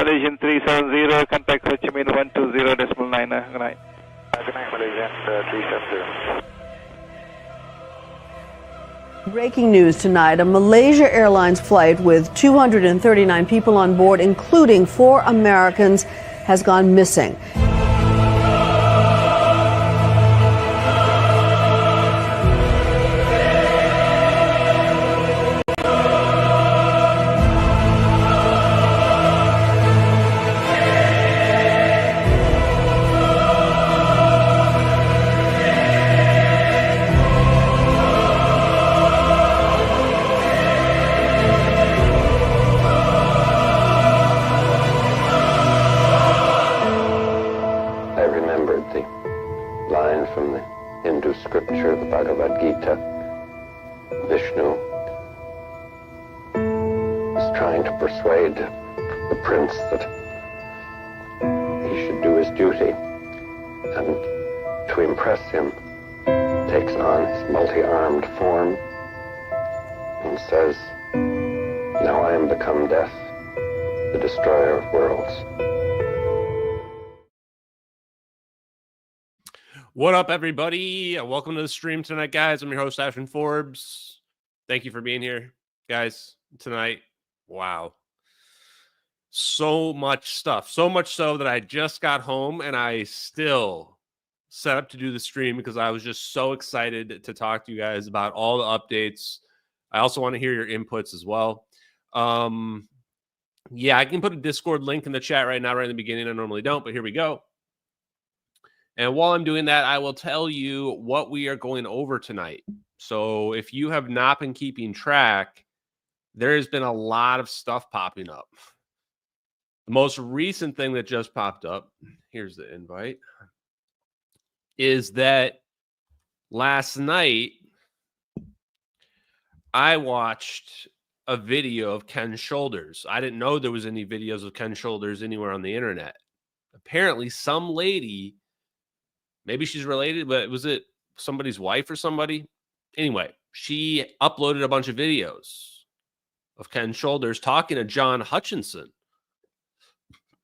Malaysian 370, contact Ho Chi Minh 120.9. Good night. Good night, Malaysian 370. Breaking news tonight, a Malaysia Airlines flight with 239 people on board, including 4 Americans, has gone missing. Scripture, the Bhagavad Gita. Vishnu is trying to persuade the prince that he should do his duty, and to impress him takes on his multi-armed form and says, "Now I am become death, the destroyer of worlds." What up, everybody? Welcome to the stream tonight, guys. I'm your host, Ashton Forbes. Thank you for being here, guys, tonight. Wow. So much stuff. So much so that I just got home and I still set up to do the stream because I was just so excited to talk to you guys about all the updates. I also want to hear your inputs as well. Yeah, I can put a Discord link in the chat right now, right in the beginning. I normally don't, but here we go. And while I'm doing that, I will tell you what we are going over tonight. So if you have not been keeping track, there has been a lot of stuff popping up. The most recent thing that just popped up, here's the invite, is that last night I watched a video of Ken Shoulders. I didn't know there was any videos of Ken Shoulders anywhere on the internet. Apparently, some lady... maybe she's related, but was it somebody's wife or somebody? Anyway, she uploaded a bunch of videos of Ken Shoulders talking to John Hutchinson.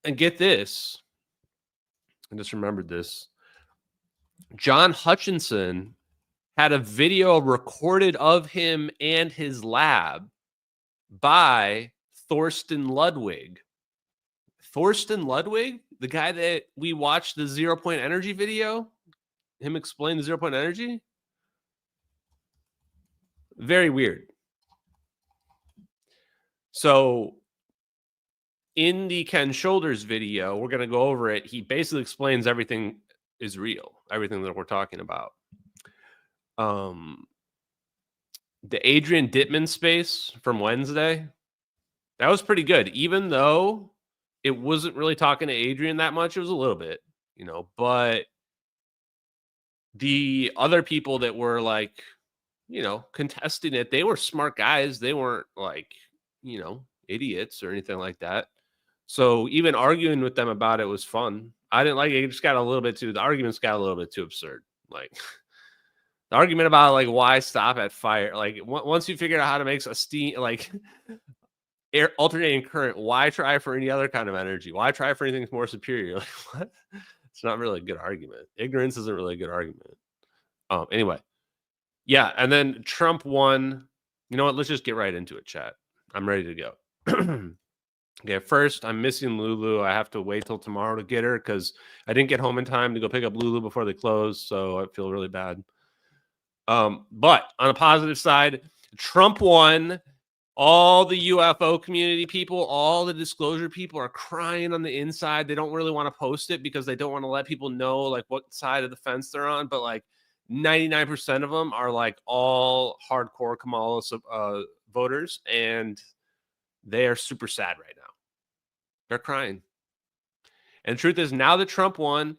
And get this. I just remembered this. John Hutchinson had a video recorded of him and his lab by Thorsten Ludwig. Thorsten Ludwig, the guy that we watched the 0 Point Energy video, him explain the 0 Point Energy. Very weird. So in the Ken Shoulders video, we're going to go over it. He basically explains everything is real, everything that we're talking about. The Adrian Dittman space from Wednesday, that was pretty good, even though it wasn't really talking to Adrian that much. It was a little bit, you know, but the other people that were like, you know, contesting it, they were smart guys. They weren't like, you know, idiots or anything like that. So even arguing with them about it was fun. I didn't like it. It just got a little bit too, the arguments got a little bit too absurd. Like the argument about like, why stop at fire? Like once you figure out how to make a steam, like air alternating current, why try for any other kind of energy? Why try for anything more superior? Like what? It's not really a good argument. Ignorance isn't really a good argument. Anyway, yeah, and then Trump won. You know what? Let's just get right into it, chat. I'm ready to go. Okay, first, I'm missing Lulu. I have to wait till tomorrow to get her because I didn't get home in time to go pick up Lulu before they close, so I feel really bad. But on a positive side, Trump won. All the UFO community people, all the disclosure people are crying on the inside. They don't really want to post it because they don't want to let people know like what side of the fence they're on. But like 99% of them are like all hardcore Kamala voters, and they are super sad right now. They're crying. And the truth is, now that Trump won,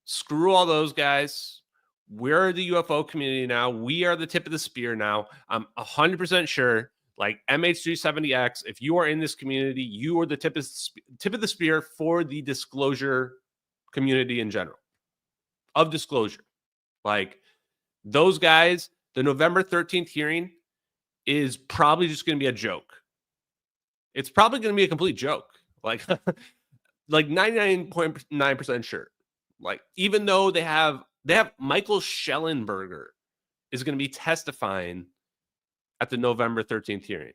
screw all those guys. We're the UFO community now. We are the tip of the spear now. I'm 100% sure. Like MH370X, if you are in this community, you are the tip of the spear for the disclosure community in general. Of disclosure. Like those guys, the November 13th hearing is probably just going to be a joke. It's probably going to be a complete joke. Like like 99.9% sure. Like, even though they have Michael Schellenberger is going to be testifying at the November 13th hearing.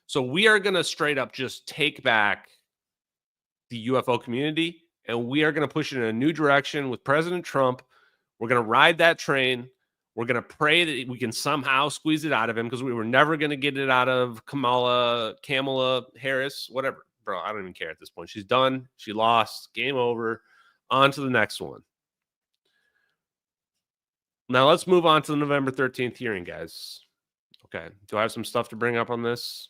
So we are going to straight up just take back the UFO community, and we are going to push it in a new direction with President Trump. We're going to ride that train. We're going to pray that we can somehow squeeze it out of him, because we were never going to get it out of Kamala Harris, whatever. Bro, I don't even care at this point. She's done. She lost. Game over. On to the next one. Now let's move on to the November 13th hearing, guys. Okay. Do I have some stuff to bring up on this?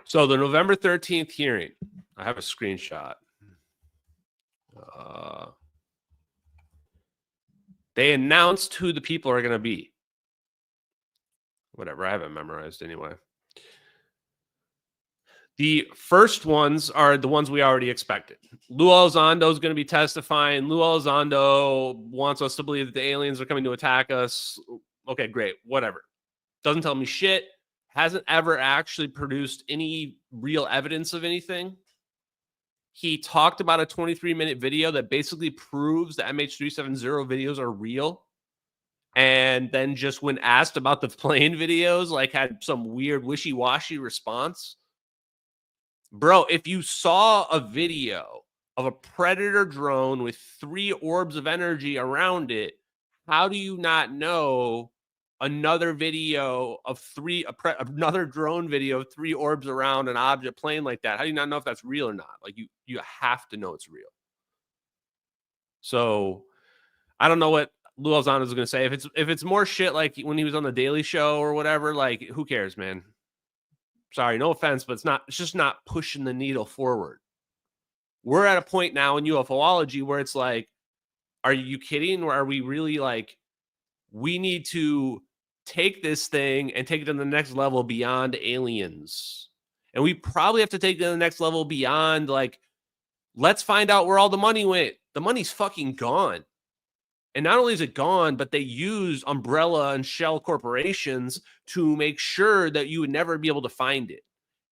So the November 13th hearing, I have a screenshot. They announced who the people are going to be. Whatever, I haven't memorized anyway. The first ones are the ones we already expected. Lou Elizondo is going to be testifying. Lou Elizondo wants us to believe that the aliens are coming to attack us. Okay, great, whatever. Doesn't tell me shit. Hasn't ever actually produced any real evidence of anything. He talked about a 23-minute video that basically proves the MH370 videos are real. And then just when asked about the plane videos, like had some weird wishy-washy response. Bro, if you saw a video of a Predator drone with 3 orbs of energy around it, how do you not know another video of another drone video of 3 orbs around an object plane like that? How do you not know if that's real or not? Like, you have to know it's real. So I don't know what Lou Elizondo is going to say. If it's more shit like when he was on the Daily Show or whatever, like, who cares, man? Sorry, no offense, but it's just not pushing the needle forward. We're at a point now in UFOlogy where it's like, are you kidding? Or are we really like, we need to take this thing and take it to the next level beyond aliens? And we probably have to take it to the next level beyond, like, let's find out where all the money went. The money's fucking gone. And not only is it gone, but they use umbrella and shell corporations to make sure that you would never be able to find it.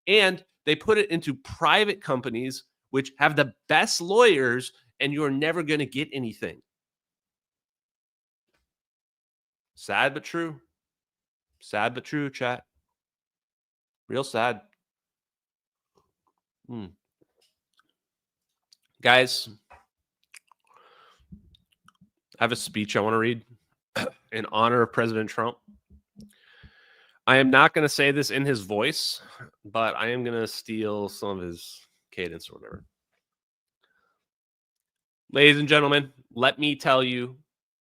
And they put it into private companies, which have the best lawyers, and you're never going to get anything. Sad but true. Sad but true, chat. Real sad. Guys, I have a speech I want to read in honor of President Trump. I am not going to say this in his voice, but I am going to steal some of his cadence or whatever. Ladies and gentlemen, let me tell you,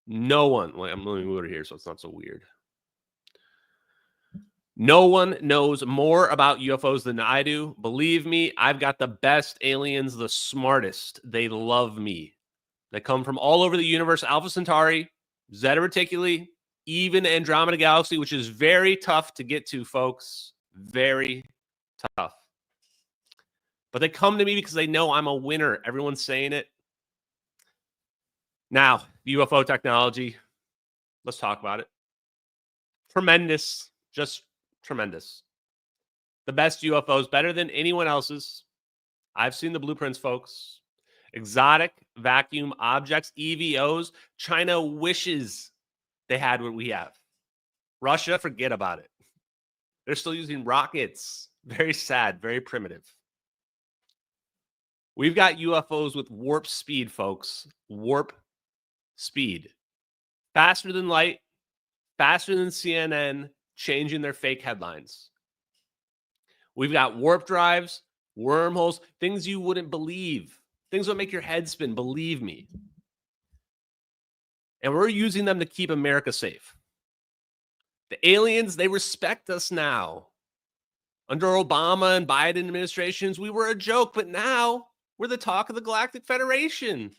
no one, I'm going to move it here so it's not so weird. No one knows more about UFOs than I do. Believe me, I've got the best aliens, the smartest. They love me. They come from all over the universe: Alpha Centauri, Zeta Reticuli, even Andromeda Galaxy, which is very tough to get to, folks. Very tough. But they come to me because they know I'm a winner. Everyone's saying it. Now, UFO technology. Let's talk about it. Tremendous. Just tremendous. The best UFOs, better than anyone else's. I've seen the blueprints, folks. Exotic vacuum objects, EVOs. China wishes they had what we have. Russia, forget about it. They're still using rockets. Very sad, very primitive. We've got UFOs with warp speed, folks. Warp speed. Faster than light, faster than CNN, changing their fake headlines. We've got warp drives, wormholes, things you wouldn't believe. Things that make your head spin, believe me. And we're using them to keep America safe. The aliens, they respect us now. Under Obama and Biden administrations, we were a joke, but now we're the talk of the Galactic Federation.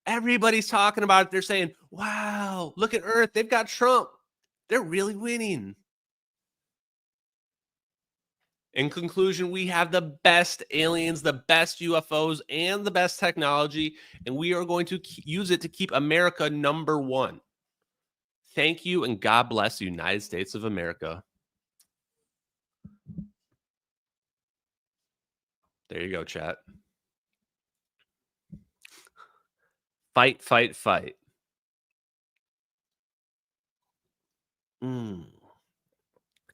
Everybody's talking about it. They're saying, wow, look at Earth. They've got Trump. They're really winning. In conclusion, we have the best aliens, the best UFOs, and the best technology, and we are going to use it to keep America #1. Thank you, and God bless the United States of America. There you go, chat. Fight, fight, fight.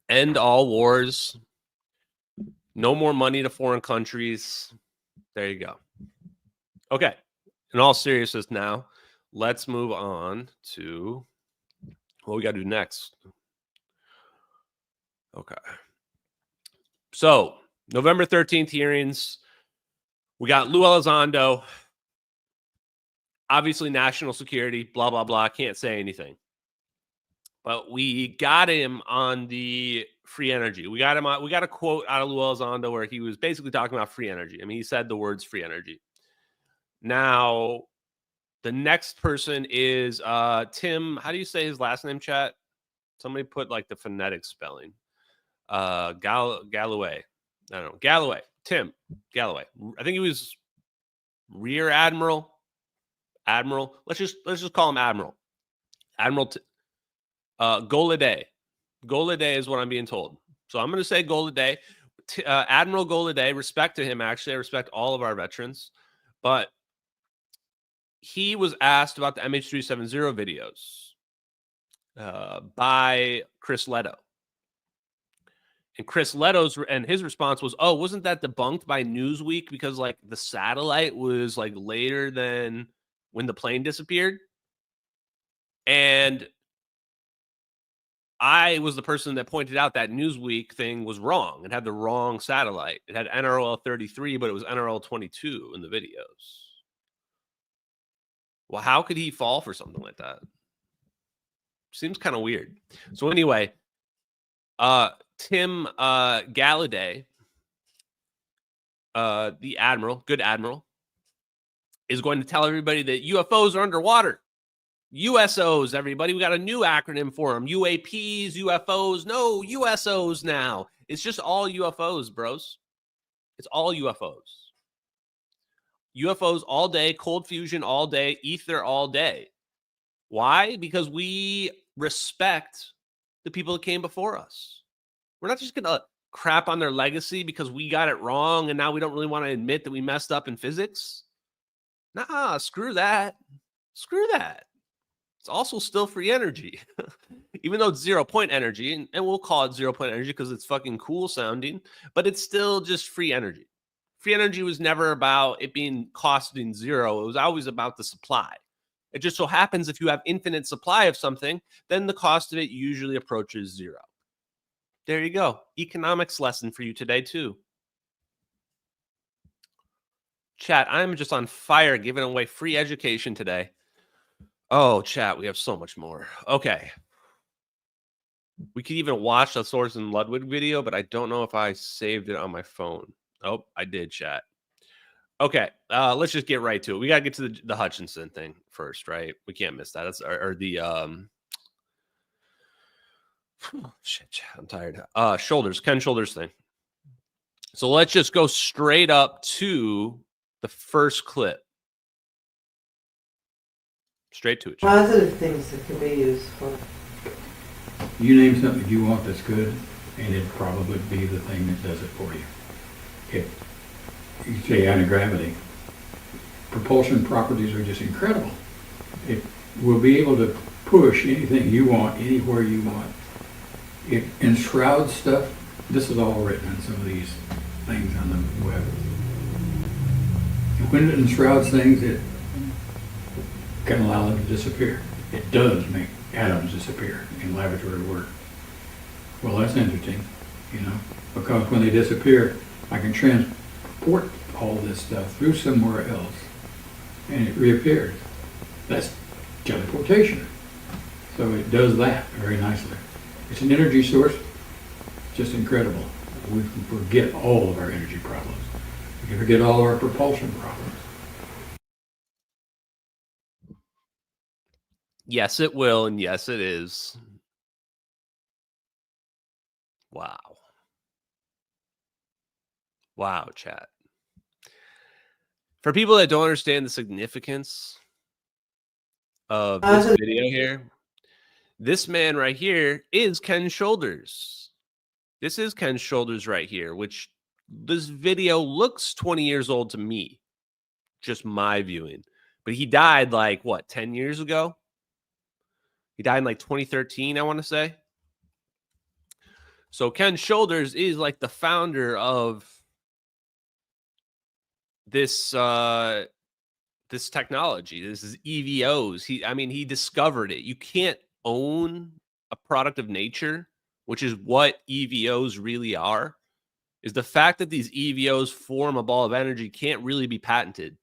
End all wars. No more money to foreign countries. There you go. Okay. In all seriousness now, let's move on to what we got to do next. Okay. So, November 13th hearings. We got Lou Elizondo. Obviously, national security, blah, blah, blah. Can't say anything. But we got him on the free energy. We got him on, we got a quote out of Lou Elizondo where he was basically talking about free energy. I mean, he said the words free energy. Now, the next person is Tim. How do you say his last name, chat? Somebody put like the phonetic spelling. Galloway. I don't know. Galloway. Tim Galloway. I think he was Rear Admiral. Admiral. Let's just call him Admiral. Admiral Goladay. Goladay is what I'm being told. So I'm going to say Goladay. Admiral Goladay, respect to him, actually. I respect all of our veterans. But he was asked about the MH370 videos by Chris Leto. And Chris Leto's and his response was, "Oh, wasn't that debunked by Newsweek because like the satellite was like later than when the plane disappeared?" And I was the person that pointed out that Newsweek thing was wrong. It had the wrong satellite. It had NRL 33, but it was NRL 22 in the videos. Well, how could he fall for something like that? Seems kind of weird. So anyway, Tim Gallaudet, the admiral, good admiral, is going to tell everybody that UFOs are underwater. USOs, everybody. We got a new acronym for them. UAPs, UFOs. No, USOs now. It's just all UFOs, bros. It's all UFOs. UFOs all day, cold fusion all day, ether all day. Why? Because we respect the people that came before us. We're not just going to crap on their legacy because we got it wrong and now we don't really want to admit that we messed up in physics. Nah, screw that. Screw that. It's also still free energy, even though it's 0 point energy, and we'll call it 0 point energy because it's fucking cool sounding, but it's still just free energy. Free energy was never about it being costing zero. It was always about the supply. It just so happens if you have infinite supply of something, then the cost of it usually approaches zero. There you go. Economics lesson for you today, too. Chat, I'm just on fire giving away free education today. Oh, chat, we have so much more. Okay. We could even watch the Thorsten Ludwig video, but I don't know if I saved it on my phone. Oh, I did, chat. Okay, let's just get right to it. We got to get to the Hutchinson thing first, right? We can't miss that. That's the shit, chat, I'm tired. Shoulders, Ken Shoulders thing. So let's just go straight up to the first clip. Straight to it. Positive things that can be used for. You name something you want that's good, and it'd probably be the thing that does it for you. You say anti-gravity. Propulsion properties are just incredible. It will be able to push anything you want, anywhere you want. It enshrouds stuff. This is all written on some of these things on the web. And when it enshrouds things, it can allow them to disappear. It does make atoms disappear in laboratory work. Well, that's interesting, you know, because when they disappear, I can transport all this stuff through somewhere else, and it reappears. That's teleportation. So it does that very nicely. It's an energy source, just incredible. We can forget all of our energy problems. We can forget all of our propulsion problems. Yes, it will, and yes, it is. Wow. Wow, chat. For people that don't understand the significance of this video here, this man right here is Ken Shoulders. This is Ken Shoulders right here, which this video looks 20 years old to me, just my viewing. But he died like, what, 10 years ago? He died in like 2013, I want to say. So Ken Shoulders is like the founder of this this technology. This is EVOs. He discovered it. You can't own a product of nature, which is what EVOs really are. Is the fact that these EVOs form a ball of energy can't really be patented,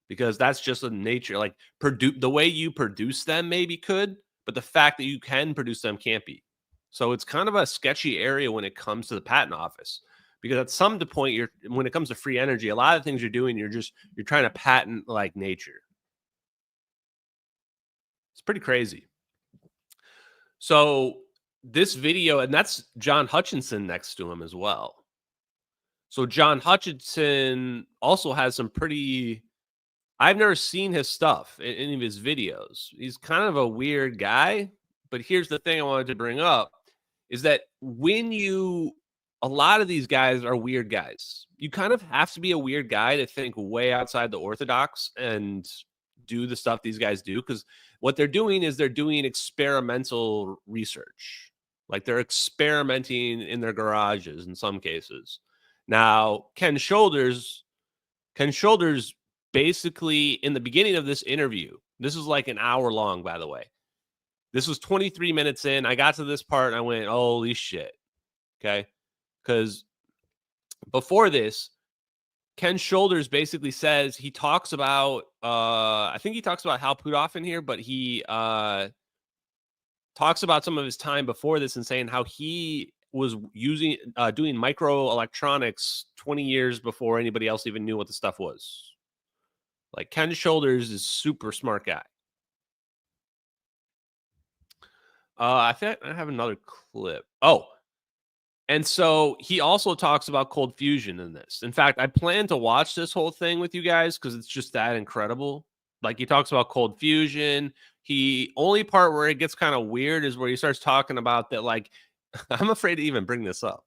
because that's just a nature. Like the way you produce them maybe could, but the fact that you can produce them can't be. So it's kind of a sketchy area when it comes to the patent office, because at some point, when it comes to free energy, a lot of things you're doing, you're trying to patent like nature. It's pretty crazy. So this video, and that's John Hutchinson next to him as well. So John Hutchinson also has some pretty, I've never seen his stuff in any of his videos. He's kind of a weird guy, but here's the thing I wanted to bring up is that a lot of these guys are weird guys. You kind of have to be a weird guy to think way outside the orthodox and do the stuff these guys do, because what they're doing is they're doing experimental research. Like they're experimenting in their garages in some cases. Now, Ken Shoulders basically, in the beginning of this interview, this is like an hour long, by the way. This was 23 minutes in. I got to this part and I went, holy shit. Okay. Because before this, Ken Shoulders basically says, he talks about, I think he talks about Hal Puthoff in here, but he talks about some of his time before this and saying how he was doing microelectronics 20 years before anybody else even knew what the stuff was. Like Ken Shoulders is super smart guy. I think I have another clip. Oh, and so he also talks about cold fusion in this. In fact, I plan to watch this whole thing with you guys because it's just that incredible. Like he talks about cold fusion. Only part where it gets kind of weird is where he starts talking about that. Like, I'm afraid to even bring this up.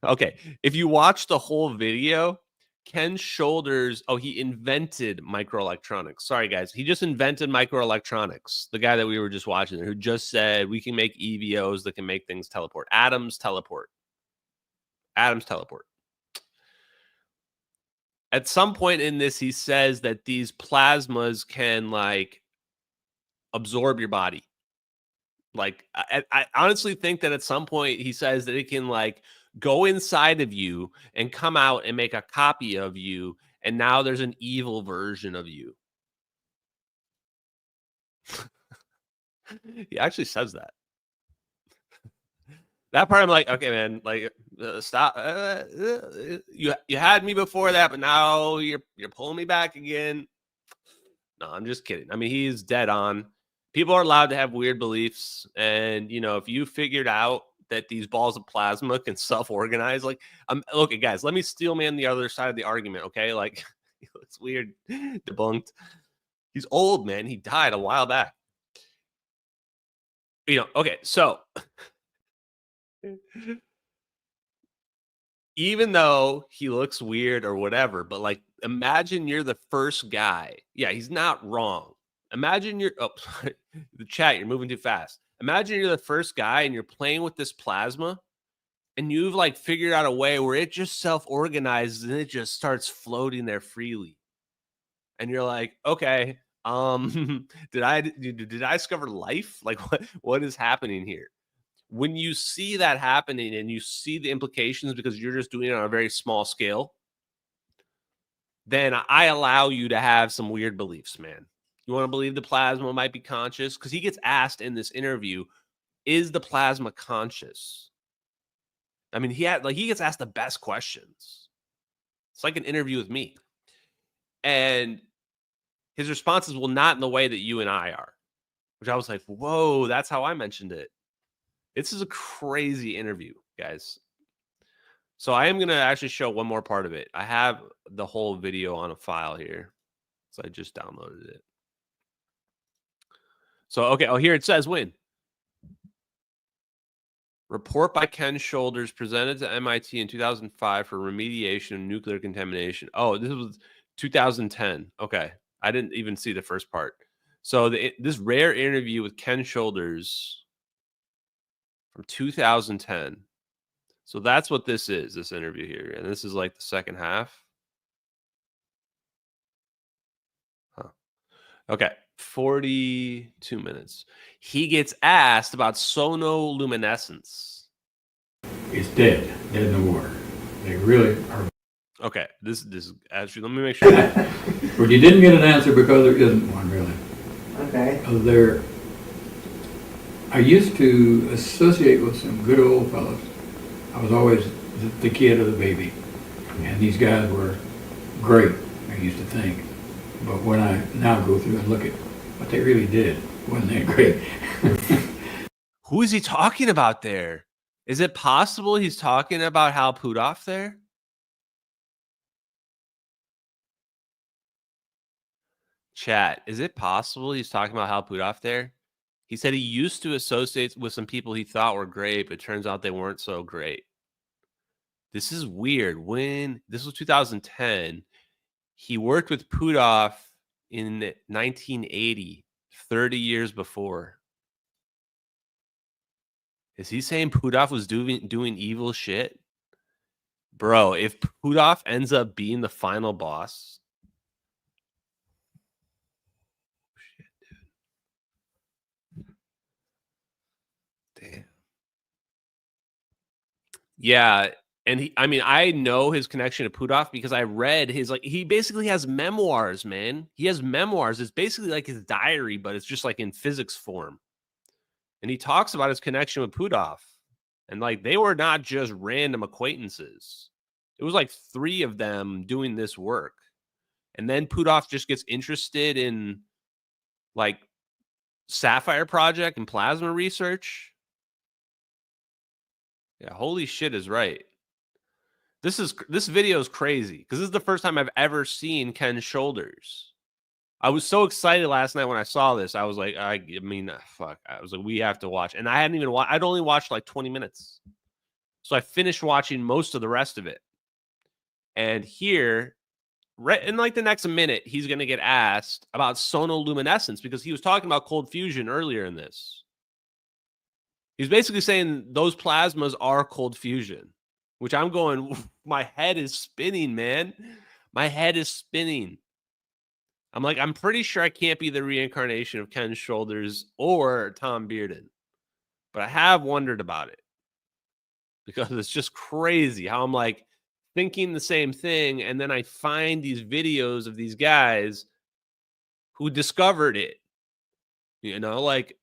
Okay, if you watch the whole video, Ken Shoulders, he invented microelectronics. Sorry, guys. He just invented microelectronics. The guy that we were just watching, who just said we can make EVOs that can make things teleport. Atoms teleport. At some point in this, he says that these plasmas can, like, absorb your body. Like, I honestly think that at some point he says that it can, like, go inside of you and come out and make a copy of you, and now there's an evil version of you. He actually says that. That part I'm like, okay, man, like stop. You had me before that, but now you're pulling me back again. No, I'm just kidding. I mean, he's dead on. People are allowed to have weird beliefs, and if you figured out that these balls of plasma can self-organize, like, okay, guys, let me steel man the other side of the argument, okay? Like, it's weird, debunked. He's old, man. He died a while back. Okay, so even though he looks weird or whatever, but like, imagine you're the first guy. Yeah, he's not wrong. Imagine the chat, you're moving too fast. Imagine you're the first guy and you're playing with this plasma and you've like figured out a way where it just self-organizes and it just starts floating there freely. And you're like, okay, did I discover life? Like what is happening here? When you see that happening and you see the implications because you're just doing it on a very small scale, then I allow you to have some weird beliefs, man. You want to believe the plasma might be conscious? Because he gets asked in this interview, is the plasma conscious? I mean, he gets asked the best questions. It's like an interview with me. And his responses will not in the way that you and I are. Which I was like, whoa, that's how I mentioned it. This is a crazy interview, guys. So I am going to actually show one more part of it. I have the whole video on a file here. So I just downloaded it. So, okay. Oh, here it says when. Report by Ken Shoulders presented to MIT in 2005 for remediation of nuclear contamination. Oh, this was 2010. Okay. I didn't even see the first part. So this rare interview with Ken Shoulders from 2010. So that's what this is, this interview here. And this is like the second half. Huh. Okay. 42 minutes. He gets asked about sonoluminescence. It's dead in the water. They really are. Okay, this actually, let me make sure. But you didn't get an answer because there isn't one really. Okay. I used to associate with some good old fellows. I was always the kid of the baby, and these guys were great, I used to think. But when I now go through and look at what they really did, wasn't that great? Who is he talking about there? Is it possible he's talking about Hal Puthoff there? Chat, is it possible he's talking about Hal Puthoff there? He said he used to associate with some people he thought were great, but it turns out they weren't so great. This is weird. When this was 2010, he worked with Puthoff in 1980, 30 years before. Is he saying Puthoff was doing evil shit? Bro, if Puthoff ends up being the final boss, shit, dude. Damn. Yeah, and I know his connection to Puthoff because I read his, like, he basically has memoirs, man. He has memoirs. It's basically like his diary, but it's just like in physics form. And he talks about his connection with Puthoff. And like, they were not just random acquaintances. It was like 3 of them doing this work. And then Puthoff just gets interested in like Sapphire Project and plasma research. Yeah, holy shit is right. This video is crazy because this is the first time I've ever seen Ken Shoulders. I was so excited last night when I saw this. I was like, fuck. I was like, we have to watch. And I hadn't even watched. I'd only watched like 20 minutes. So I finished watching most of the rest of it. And here, right in like the next minute, he's going to get asked about sonoluminescence because he was talking about cold fusion earlier in this. He's basically saying those plasmas are cold fusion, which I'm going, my head is spinning, man. My head is spinning. I'm like, I'm pretty sure I can't be the reincarnation of Ken Shoulders or Tom Bearden. But I have wondered about it because it's just crazy how I'm like thinking the same thing. And then I find these videos of these guys who discovered it, you know, like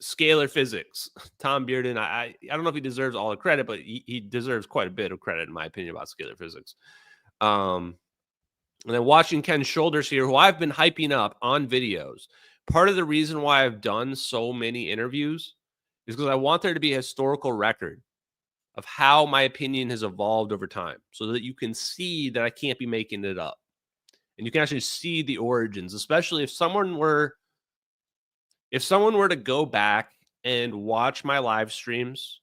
scalar physics. Tom Bearden, I don't know if he deserves all the credit, but he deserves quite a bit of credit, in my opinion, about scalar physics. And then watching Ken Shoulders here, who I've been hyping up on videos. Part of the reason why I've done so many interviews is because I want there to be a historical record of how my opinion has evolved over time so that you can see that I can't be making it up. And you can actually see the origins, especially if someone were to go back and watch my live streams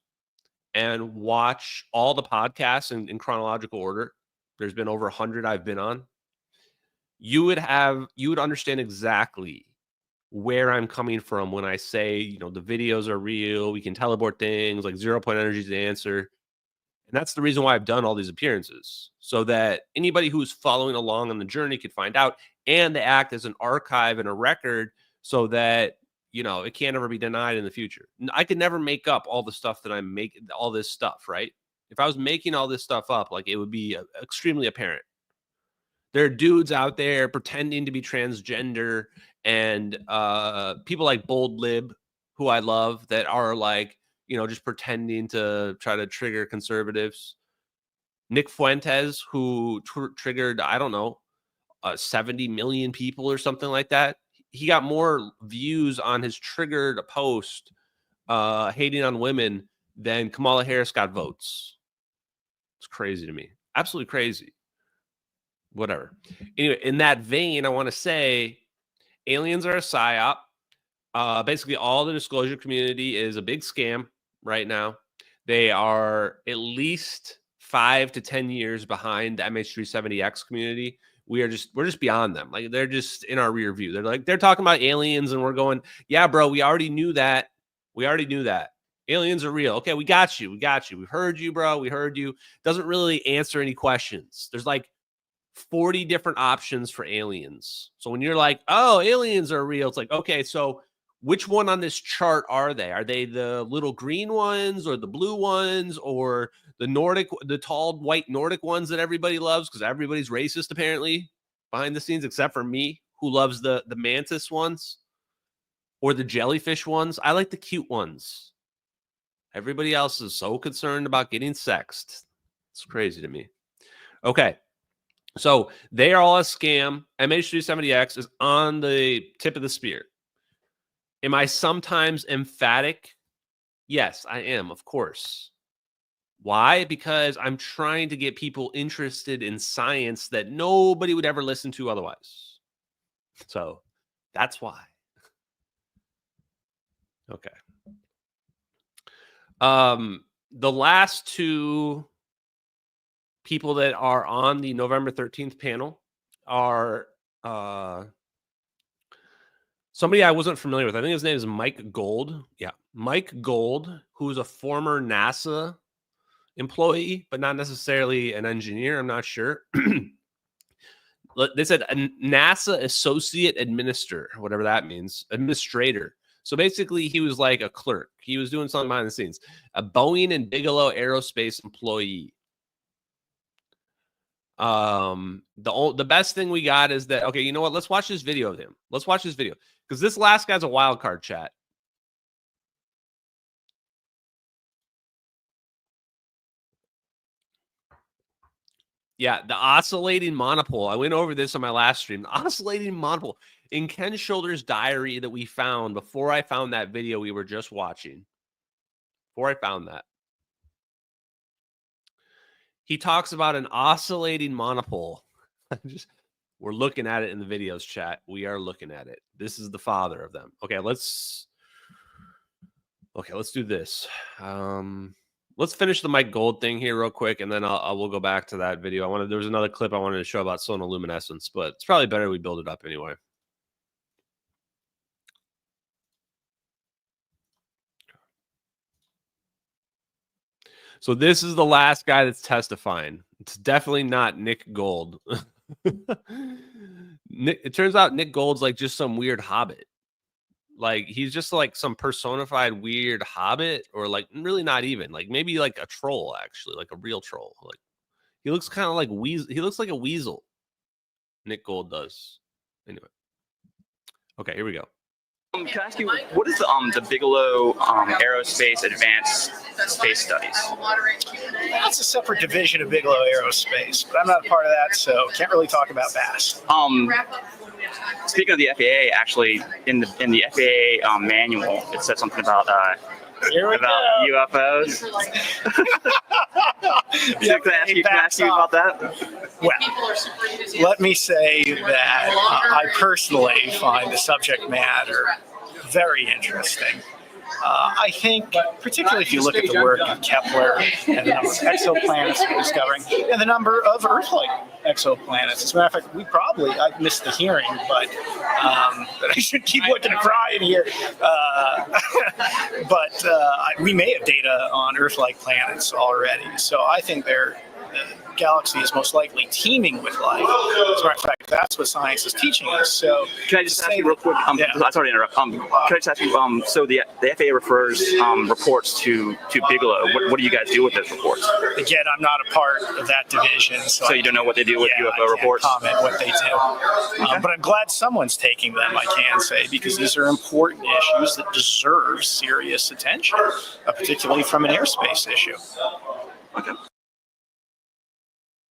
and watch all the podcasts in chronological order. There's been over 100 I've been on. You would understand exactly where I'm coming from when I say, you know, the videos are real. We can teleport things, like 0 point energy is the answer. And that's the reason why I've done all these appearances, so that anybody who's following along on the journey could find out, and they act as an archive and a record so that, you know, it can't ever be denied in the future. I could never make up all the stuff that I'm making, all this stuff, right? If I was making all this stuff up, like, it would be extremely apparent. There are dudes out there pretending to be transgender, and people like Bold Lib, who I love, that are like, you know, just pretending to try to trigger conservatives. Nick Fuentes, who triggered, I don't know, 70 million people or something like that. He got more views on his triggered post hating on women than Kamala Harris got votes. It's crazy to me. Absolutely crazy. Whatever. Anyway, in that vein, I want to say aliens are a psyop. Basically, all the disclosure community is a big scam right now. They are at least 5 to 10 years behind the MH370X community. We're just beyond them. Like, they're just in our rear view. They're talking about aliens, and we're going, yeah, bro, we already knew that. We already knew that. Aliens are real. Okay, we got you. We got you. We've heard you, bro. We heard you. Doesn't really answer any questions. There's like 40 different options for aliens. So when you're like, oh, aliens are real, it's like, okay, so which one on this chart are they? Are they the little green ones or the blue ones or the tall white Nordic ones that everybody loves? Because everybody's racist apparently behind the scenes, except for me, who loves the mantis ones or the jellyfish ones. I like the cute ones. Everybody else is so concerned about getting sexed. It's crazy to me. Okay. So they are all a scam. MH370X is on the tip of the spear. Am I sometimes emphatic? Yes, I am, of course. Why? Because I'm trying to get people interested in science that nobody would ever listen to otherwise. So that's why. Okay. The last two people that are on the November 13th panel are somebody I wasn't familiar with. I think his name is Mike Gold. Yeah, Mike Gold, who's a former NASA employee, but not necessarily an engineer. I'm not sure. They said a NASA associate administrator, whatever that means, administrator. So basically, he was like a clerk. He was doing something behind the scenes. A Boeing and Bigelow Aerospace employee. The best thing we got is that, okay, you know what? Let's watch this video of him. Let's watch this video because this last guy's a wild card, chat. Yeah, the oscillating monopole. I went over this on my last stream. The oscillating monopole in Ken Shoulder's diary that we found before I found that video we were just watching. Before I found that. He talks about an oscillating monopole. We're looking at it in the videos, chat. We are looking at it. This is the father of them. Okay, let's do this. Let's finish the Mike Gold thing here real quick, and then we'll go back to that video. There was another clip I wanted to show about sonoluminescence, but it's probably better we build it up anyway. So this is the last guy that's testifying. It's definitely not Nick Gold. It turns out Nick Gold's like just some weird hobbit. Like he's just like some personified weird hobbit, or like really not even, like maybe like a troll, actually, like a real troll. Like he looks kind of like weasel. He looks like a weasel. Nick Gold does. Anyway. Okay, here we go. Can I ask you, what is the Bigelow Aerospace Advanced Space Studies? That's a separate division of Bigelow Aerospace, but I'm not a part of that, so can't really talk about BASS. Speaking of the FAA, actually, in the FAA manual, it said something about UFOs. Can I ask you about that? Well, let me say that I personally find the subject matter very interesting. I think, particularly if you look at the work of Kepler and the number of exoplanets we're discovering, and the number of Earth-like exoplanets. As a matter of fact, I missed the hearing, but I should keep looking and crying here. We may have data on Earth-like planets already, so I think the galaxy is most likely teeming with life. As a matter of fact, that's what science is teaching us. So, can I just ask you real quick? Sorry to interrupt. Can I just ask you? So the FAA refers reports to Bigelow. What do you guys do with those reports? Again, I'm not a part of that division, so you don't know what they do with UFO reports. I can't comment what they do. Okay. But I'm glad someone's taking them. I can say, because these are important issues that deserve serious attention, particularly from an airspace issue. Okay.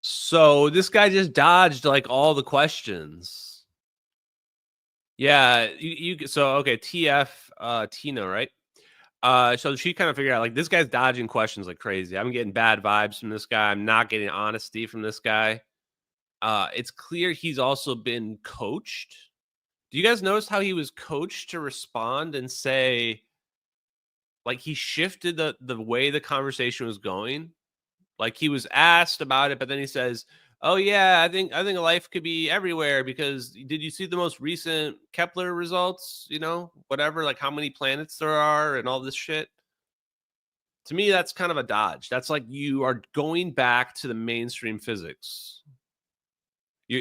So this guy just dodged like all the questions. Yeah, okay, TF Tina, right? So she kind of figured out like this guy's dodging questions like crazy. I'm getting bad vibes from this guy. I'm not getting honesty from this guy. It's clear he's also been coached. Do you guys notice how he was coached to respond and say, like he shifted the way the conversation was going. Like he was asked about it, but then he says, "Oh yeah, I think life could be everywhere because did you see the most recent Kepler results? You know, whatever, like how many planets there are and all this shit." To me, that's kind of a dodge. That's like you are going back to the mainstream physics.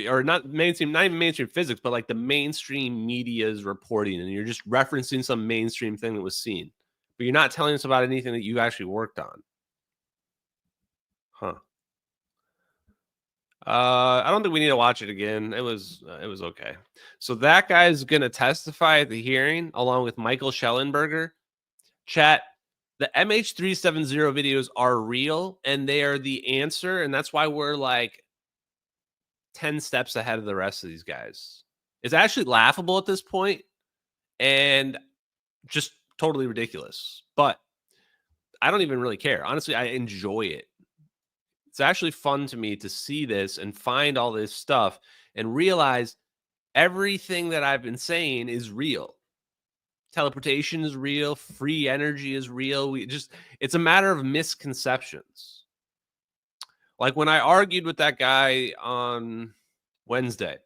Or not mainstream, not even mainstream physics, but like the mainstream media's reporting, and you're just referencing some mainstream thing that was seen, but you're not telling us about anything that you actually worked on. Huh. I don't think we need to watch it again. It was okay. So that guy's gonna testify at the hearing along with Michael Schellenberger. Chat, the MH370 videos are real and they are the answer, and that's why we're like 10 steps ahead of the rest of these guys. It's actually laughable at this point and just totally ridiculous. But I don't even really care. Honestly, I enjoy it. It's actually fun to me to see this and find all this stuff and realize everything that I've been saying is real. Teleportation is real. Free energy is real. It's a matter of misconceptions. Like when I argued with that guy on Wednesday,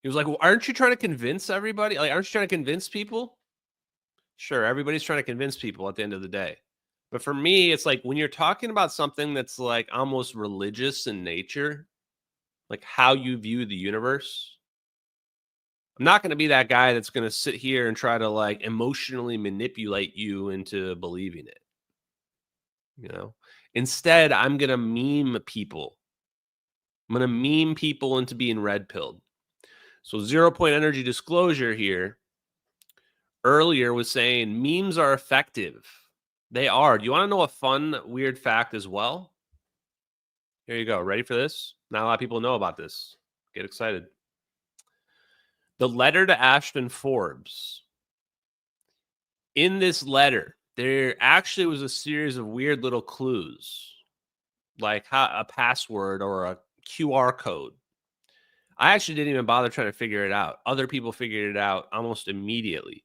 he was like, "Well, aren't you trying to convince everybody? Like, aren't you trying to convince people?" Sure, everybody's trying to convince people at the end of the day. But for me, it's like when you're talking about something that's like almost religious in nature, like how you view the universe, I'm not going to be that guy that's going to sit here and try to like emotionally manipulate you into believing it. You know, instead, I'm going to meme people. I'm going to meme people into being red pilled. So 0 point energy disclosure here earlier was saying memes are effective. They are. Do you want to know a fun, weird fact as well? Here you go. Ready for this? Not a lot of people know about this. Get excited. The letter to Ashton Forbes. In this letter, there actually was a series of weird little clues, like a password or a QR code. I actually didn't even bother trying to figure it out. Other people figured it out almost immediately.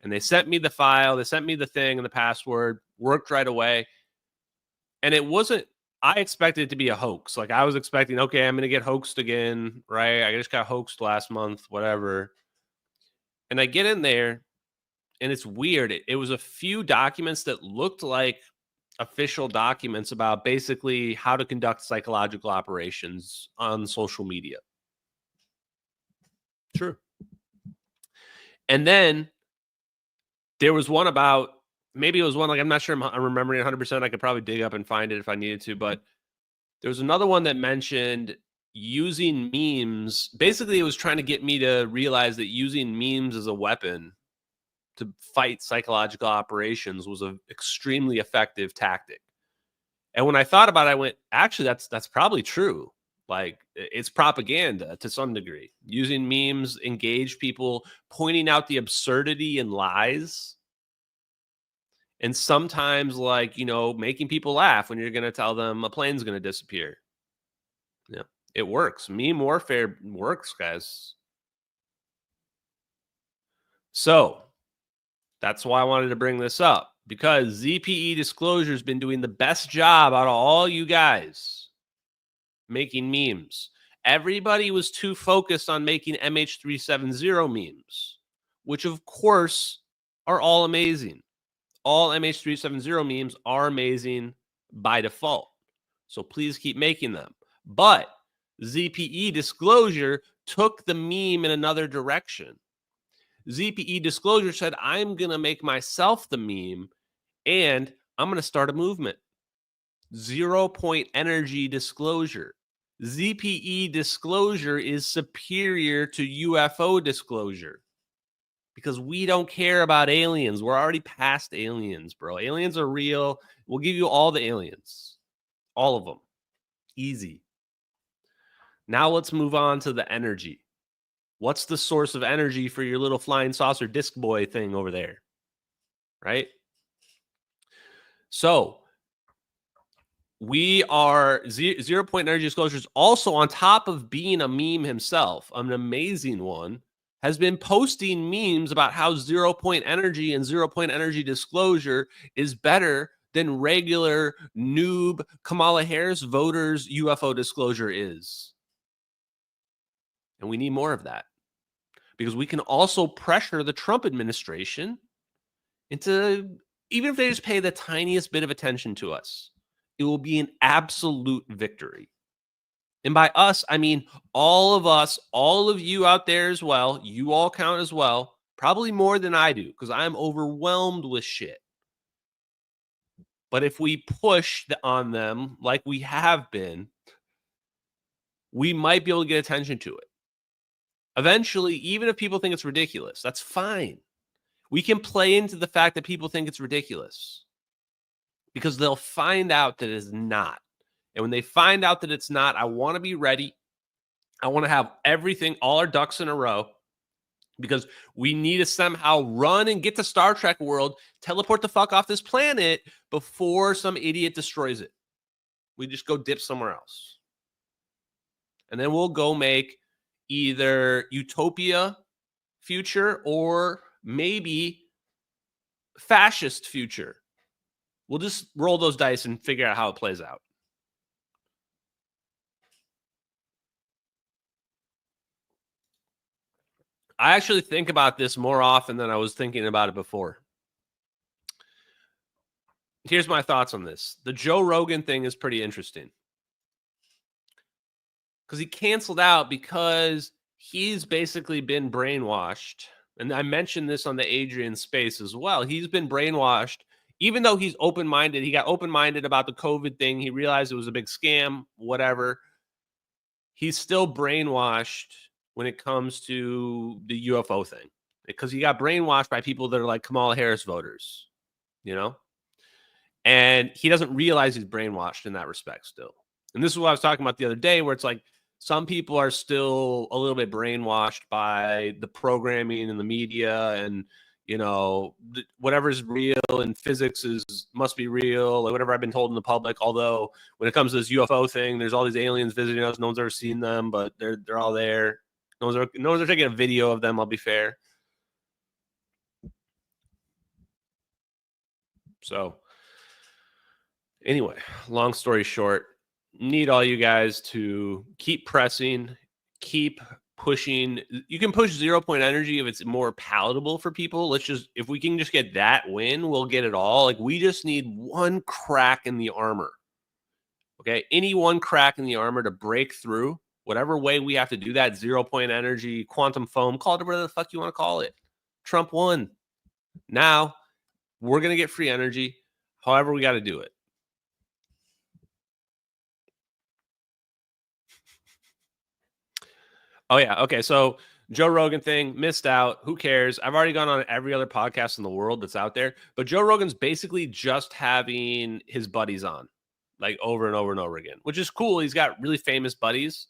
And they sent me the file, they sent me the thing and the password, worked right away. And it wasn't, I expected it to be a hoax. Like I was expecting, okay, I'm going to get hoaxed again, right? I just got hoaxed last month, whatever. And I get in there and it's weird. It was a few documents that looked like official documents about basically how to conduct psychological operations on social media. True. And then there was one about, maybe it was one, like, I'm not sure I'm remembering 100%. I could probably dig up and find it if I needed to, but there was another one that mentioned using memes. Basically, it was trying to get me to realize that using memes as a weapon to fight psychological operations was an extremely effective tactic. And when I thought about it, I went, actually, that's probably true. Like, it's propaganda to some degree. Using memes, engage people, pointing out the absurdity and lies. And sometimes, like, you know, making people laugh when you're going to tell them a plane's going to disappear. Yeah, it works. Meme warfare works, guys. So that's why I wanted to bring this up, because ZPE Disclosure has been doing the best job out of all you guys making memes. Everybody was too focused on making MH370 memes, which of course are all amazing. All MH370 memes are amazing by default. So please keep making them. But ZPE Disclosure took the meme in another direction. ZPE Disclosure said, I'm going to make myself the meme and I'm going to start a movement. 0 point energy disclosure. ZPE disclosure is superior to UFO disclosure because we don't care about aliens. We're already past aliens, bro. Aliens are real. We'll give you all the aliens, all of them. Easy. Now let's move on to the energy. What's the source of energy for your little flying saucer disc boy thing over there? Right? So we are 0 point energy disclosures also, on top of being a meme himself, an amazing one, has been posting memes about how 0-point energy and 0-point energy disclosure is better than regular noob Kamala Harris voters UFO disclosure is. And we need more of that, because we can also pressure the Trump administration into, even if they just pay the tiniest bit of attention to us, it will be an absolute victory. And by us, I mean all of us, all of you out there as well. You all count as well, probably more than I do, because I'm overwhelmed with shit. But if we push on them like we have been, we might be able to get attention to it. Eventually, even if people think it's ridiculous, that's fine. We can play into the fact that people think it's ridiculous, because they'll find out that it's not. And when they find out that it's not, I want to be ready. I want to have everything, all our ducks in a row, because we need to somehow run and get to Star Trek world, teleport the fuck off this planet before some idiot destroys it. We just go dip somewhere else. And then we'll go make either utopia future or maybe fascist future. We'll just roll those dice and figure out how it plays out. I actually think about this more often than I was thinking about it before. Here's my thoughts on this. The Joe Rogan thing is pretty interesting, because he canceled out because he's basically been brainwashed. And I mentioned this on the Adrian space as well. He's been brainwashed, even though he's open-minded. He got open-minded about the COVID thing. He realized it was a big scam, whatever. He's still brainwashed when it comes to the UFO thing, because he got brainwashed by people that are like Kamala Harris voters, you know? And he doesn't realize he's brainwashed in that respect still. And this is what I was talking about the other day, where it's like some people are still a little bit brainwashed by the programming and the media, and, you know, whatever's real and physics must be real, like whatever I've been told in the public. Although when it comes to this UFO thing, there's all these aliens visiting us. No one's ever seen them, but they're all there. No one's ever taking a video of them, I'll be fair. So anyway, long story short, need all you guys to keep pressing, keep pushing. You can push 0-point energy if it's more palatable for people. If we can just get that win, we'll get it all. Like, we just need one crack in the armor. Okay? Any one crack in the armor to break through. Whatever way we have to do that, 0-point energy, quantum foam, call it whatever the fuck you want to call it. Trump won. Now, we're going to get free energy, however we got to do it. Oh, yeah. Okay, so Joe Rogan thing, missed out. Who cares? I've already gone on every other podcast in the world that's out there. But Joe Rogan's basically just having his buddies on, like over and over and over again, which is cool. He's got really famous buddies.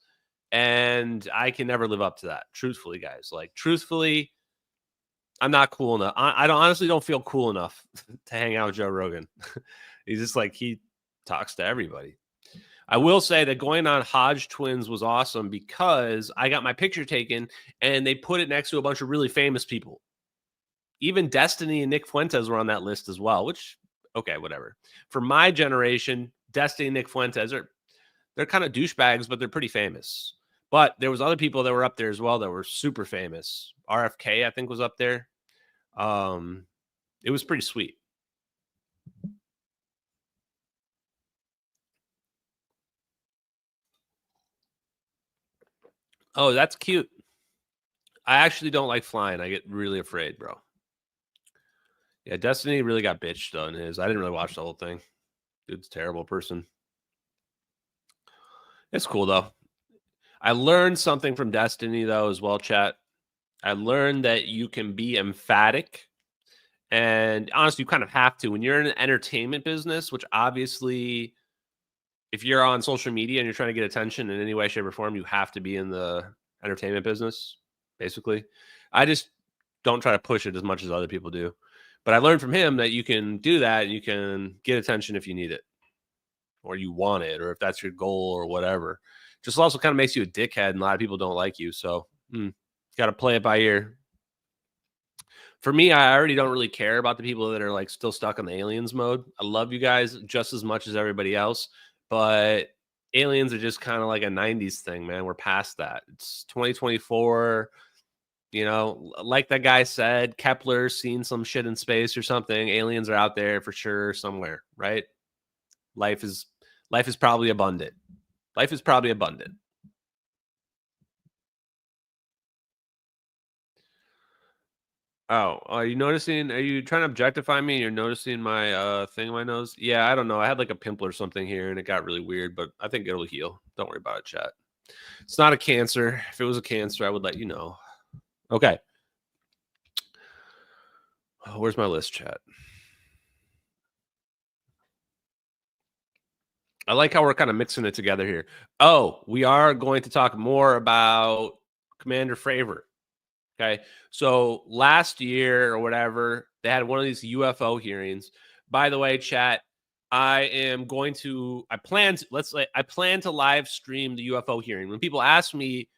And I can never live up to that. Truthfully, guys. Like, truthfully, I'm not cool enough. I honestly don't feel cool enough to hang out with Joe Rogan. He's just like, he talks to everybody. I will say that going on Hodgetwins was awesome, because I got my picture taken and they put it next to a bunch of really famous people. Even Destiny and Nick Fuentes were on that list as well, which, okay, whatever. For my generation, Destiny and Nick Fuentes they're kind of douchebags, but they're pretty famous. But there was other people that were up there as well that were super famous. RFK, I think, was up there. It was pretty sweet. Oh, that's cute. I actually don't like flying. I get really afraid, bro. Yeah, Destiny really got bitched on his. I didn't really watch the whole thing. Dude's a terrible person. It's cool, though. I learned something from Destiny, though, as well, chat. I learned that you can be emphatic. And honestly, you kind of have to. When you're in an entertainment business, which obviously, if you're on social media and you're trying to get attention in any way, shape, or form, you have to be in the entertainment business, basically. I just don't try to push it as much as other people do. But I learned from him that you can do that, and you can get attention if you need it, or you want it, or if that's your goal or whatever. Just also kind of makes you a dickhead, and a lot of people don't like you. So Got to play it by ear. For me, I already don't really care about the people that are like still stuck on the aliens mode. I love you guys just as much as everybody else, but aliens are just kind of like a 90s thing, man. We're past that. It's 2024. You know, like that guy said, Kepler's seen some shit in space or something. Aliens are out there for sure somewhere, right? Life is probably abundant. Life is probably abundant. Oh, are you noticing? Are you trying to objectify me? You're noticing my thing in my nose? Yeah, I don't know. I had like a pimple or something here and it got really weird, but I think it'll heal. Don't worry about it, chat. It's not a cancer. If it was a cancer, I would let you know. Okay. Oh, where's my list, chat? I like how we're kind of mixing it together here. Oh, we are going to talk more about Commander Fravor. Okay. So last year or whatever, they had one of these UFO hearings. By the way, chat, I plan to live stream the UFO hearing. When people ask me,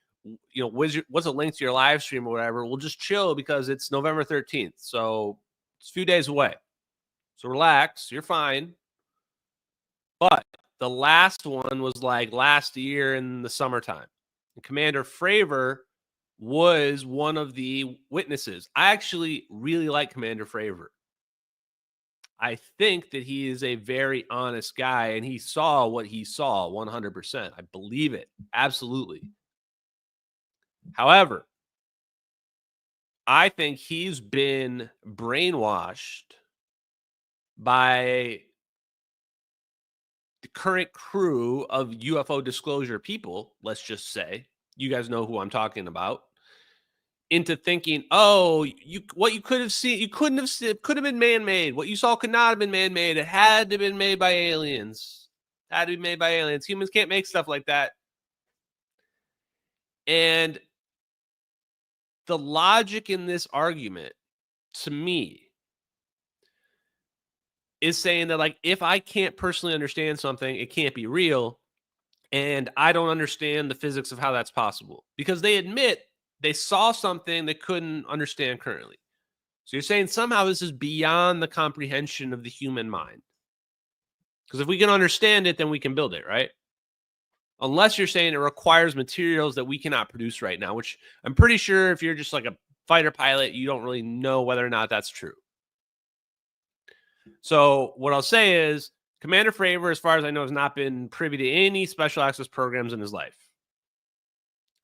you know, what's a link to your live stream or whatever, we'll just chill because it's November 13th. So it's a few days away. So relax. You're fine. But the last one was like last year in the summertime. And Commander Fravor was one of the witnesses. I actually really like Commander Fravor. I think that he is a very honest guy and he saw what he saw 100%. I believe it. Absolutely. However, I think he's been brainwashed by the current crew of UFO disclosure people, let's just say. You guys know who I'm talking about. Into thinking, oh, what you could have seen, you couldn't have seen, could have been man-made. What you saw could not have been man-made. It had to have been made by aliens. Had to be made by aliens. Humans can't make stuff like that. And the logic in this argument, to me, is saying that, like, if I can't personally understand something, it can't be real. And I don't understand the physics of how that's possible. Because they admit they saw something they couldn't understand currently. So you're saying somehow this is beyond the comprehension of the human mind. Because if we can understand it, then we can build it, right? Unless you're saying it requires materials that we cannot produce right now, which I'm pretty sure if you're just like a fighter pilot, you don't really know whether or not that's true. So what I'll say is Commander Fravor, as far as I know, has not been privy to any special access programs in his life.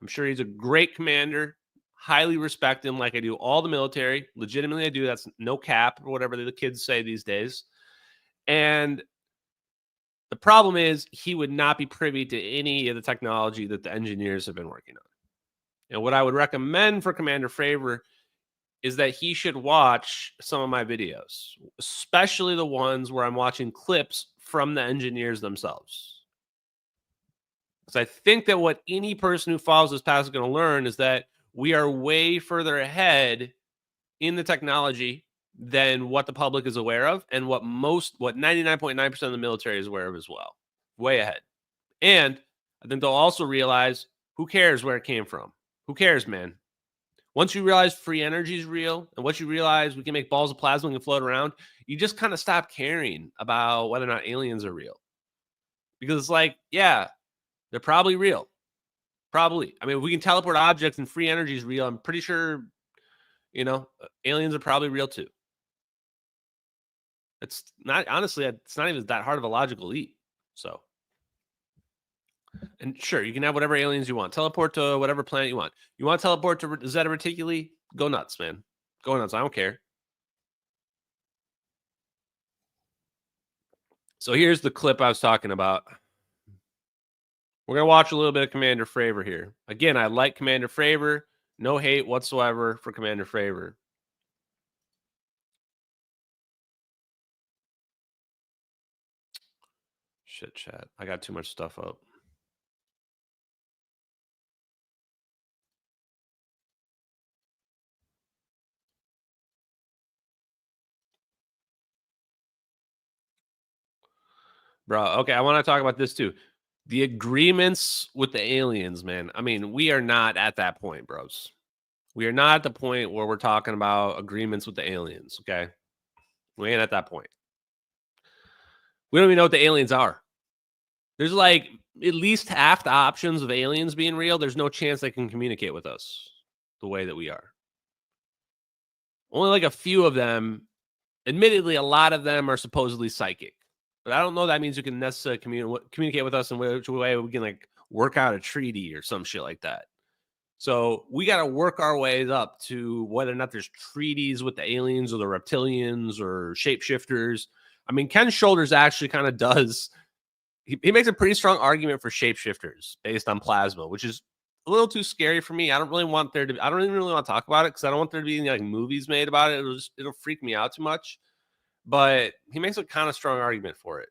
I'm sure he's a great commander. Highly respect him like I do all the military. Legitimately, I do. That's no cap or whatever the kids say these days. And the problem is he would not be privy to any of the technology that the engineers have been working on. And what I would recommend for Commander Fravor is that he should watch some of my videos, especially the ones where I'm watching clips from the engineers themselves. Because I think that what any person who follows this path is going to learn is that we are way further ahead in the technology than what the public is aware of and what 99.9% of the military is aware of as well. Way ahead. And I think they'll also realize, who cares where it came from? Who cares, man? Once you realize free energy is real, and once you realize we can make balls of plasma and float around, you just kind of stop caring about whether or not aliens are real. Because it's like, yeah, they're probably real. Probably. I mean, if we can teleport objects and free energy is real, I'm pretty sure, you know, aliens are probably real too. It's not, honestly, it's not even that hard of a logical leap. So, and sure, you can have whatever aliens you want. Teleport to whatever planet you want. You want to teleport to Zeta Reticuli? Go nuts, man. Go nuts. I don't care. So here's the clip I was talking about. We're going to watch a little bit of Commander Fravor here. Again, I like Commander Fravor. No hate whatsoever for Commander Fravor. Shit, chat. I got too much stuff up. Bro, okay, I want to talk about this too. The agreements with the aliens, man. I mean, we are not at that point, bros. We are not at the point where we're talking about agreements with the aliens, okay? We ain't at that point. We don't even know what the aliens are. There's like at least half the options of aliens being real. There's no chance they can communicate with us the way that we are. Only like a few of them, admittedly, a lot of them are supposedly psychic. But I don't know that means you can necessarily communicate with us in which way we can like work out a treaty or some shit like that. So we got to work our ways up to whether or not there's treaties with the aliens or the reptilians or shapeshifters. I mean, Ken Shoulders actually kind of does. He makes a pretty strong argument for shapeshifters based on plasma, which is a little too scary for me. I don't really want there to. I don't even really want to talk about it because I don't want there to be any like movies made about it. It'll freak me out too much. But he makes a kind of strong argument for it.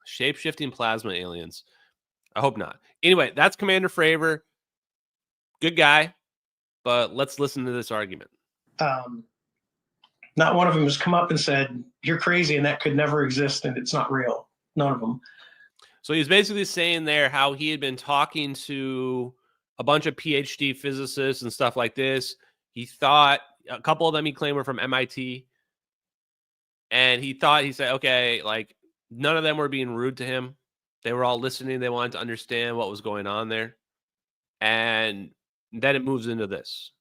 Shape-shifting plasma aliens. I hope not. Anyway, that's Commander Fravor. Good guy, but let's listen to this argument. Not one of them has come up and said, you're crazy and that could never exist and it's not real. None of them. So he's basically saying there how he had been talking to a bunch of PhD physicists and stuff like this. He thought a couple of them he claimed were from MIT. And he said, okay, like none of them were being rude to him. They were all listening. They wanted to understand what was going on there. And then it moves into this.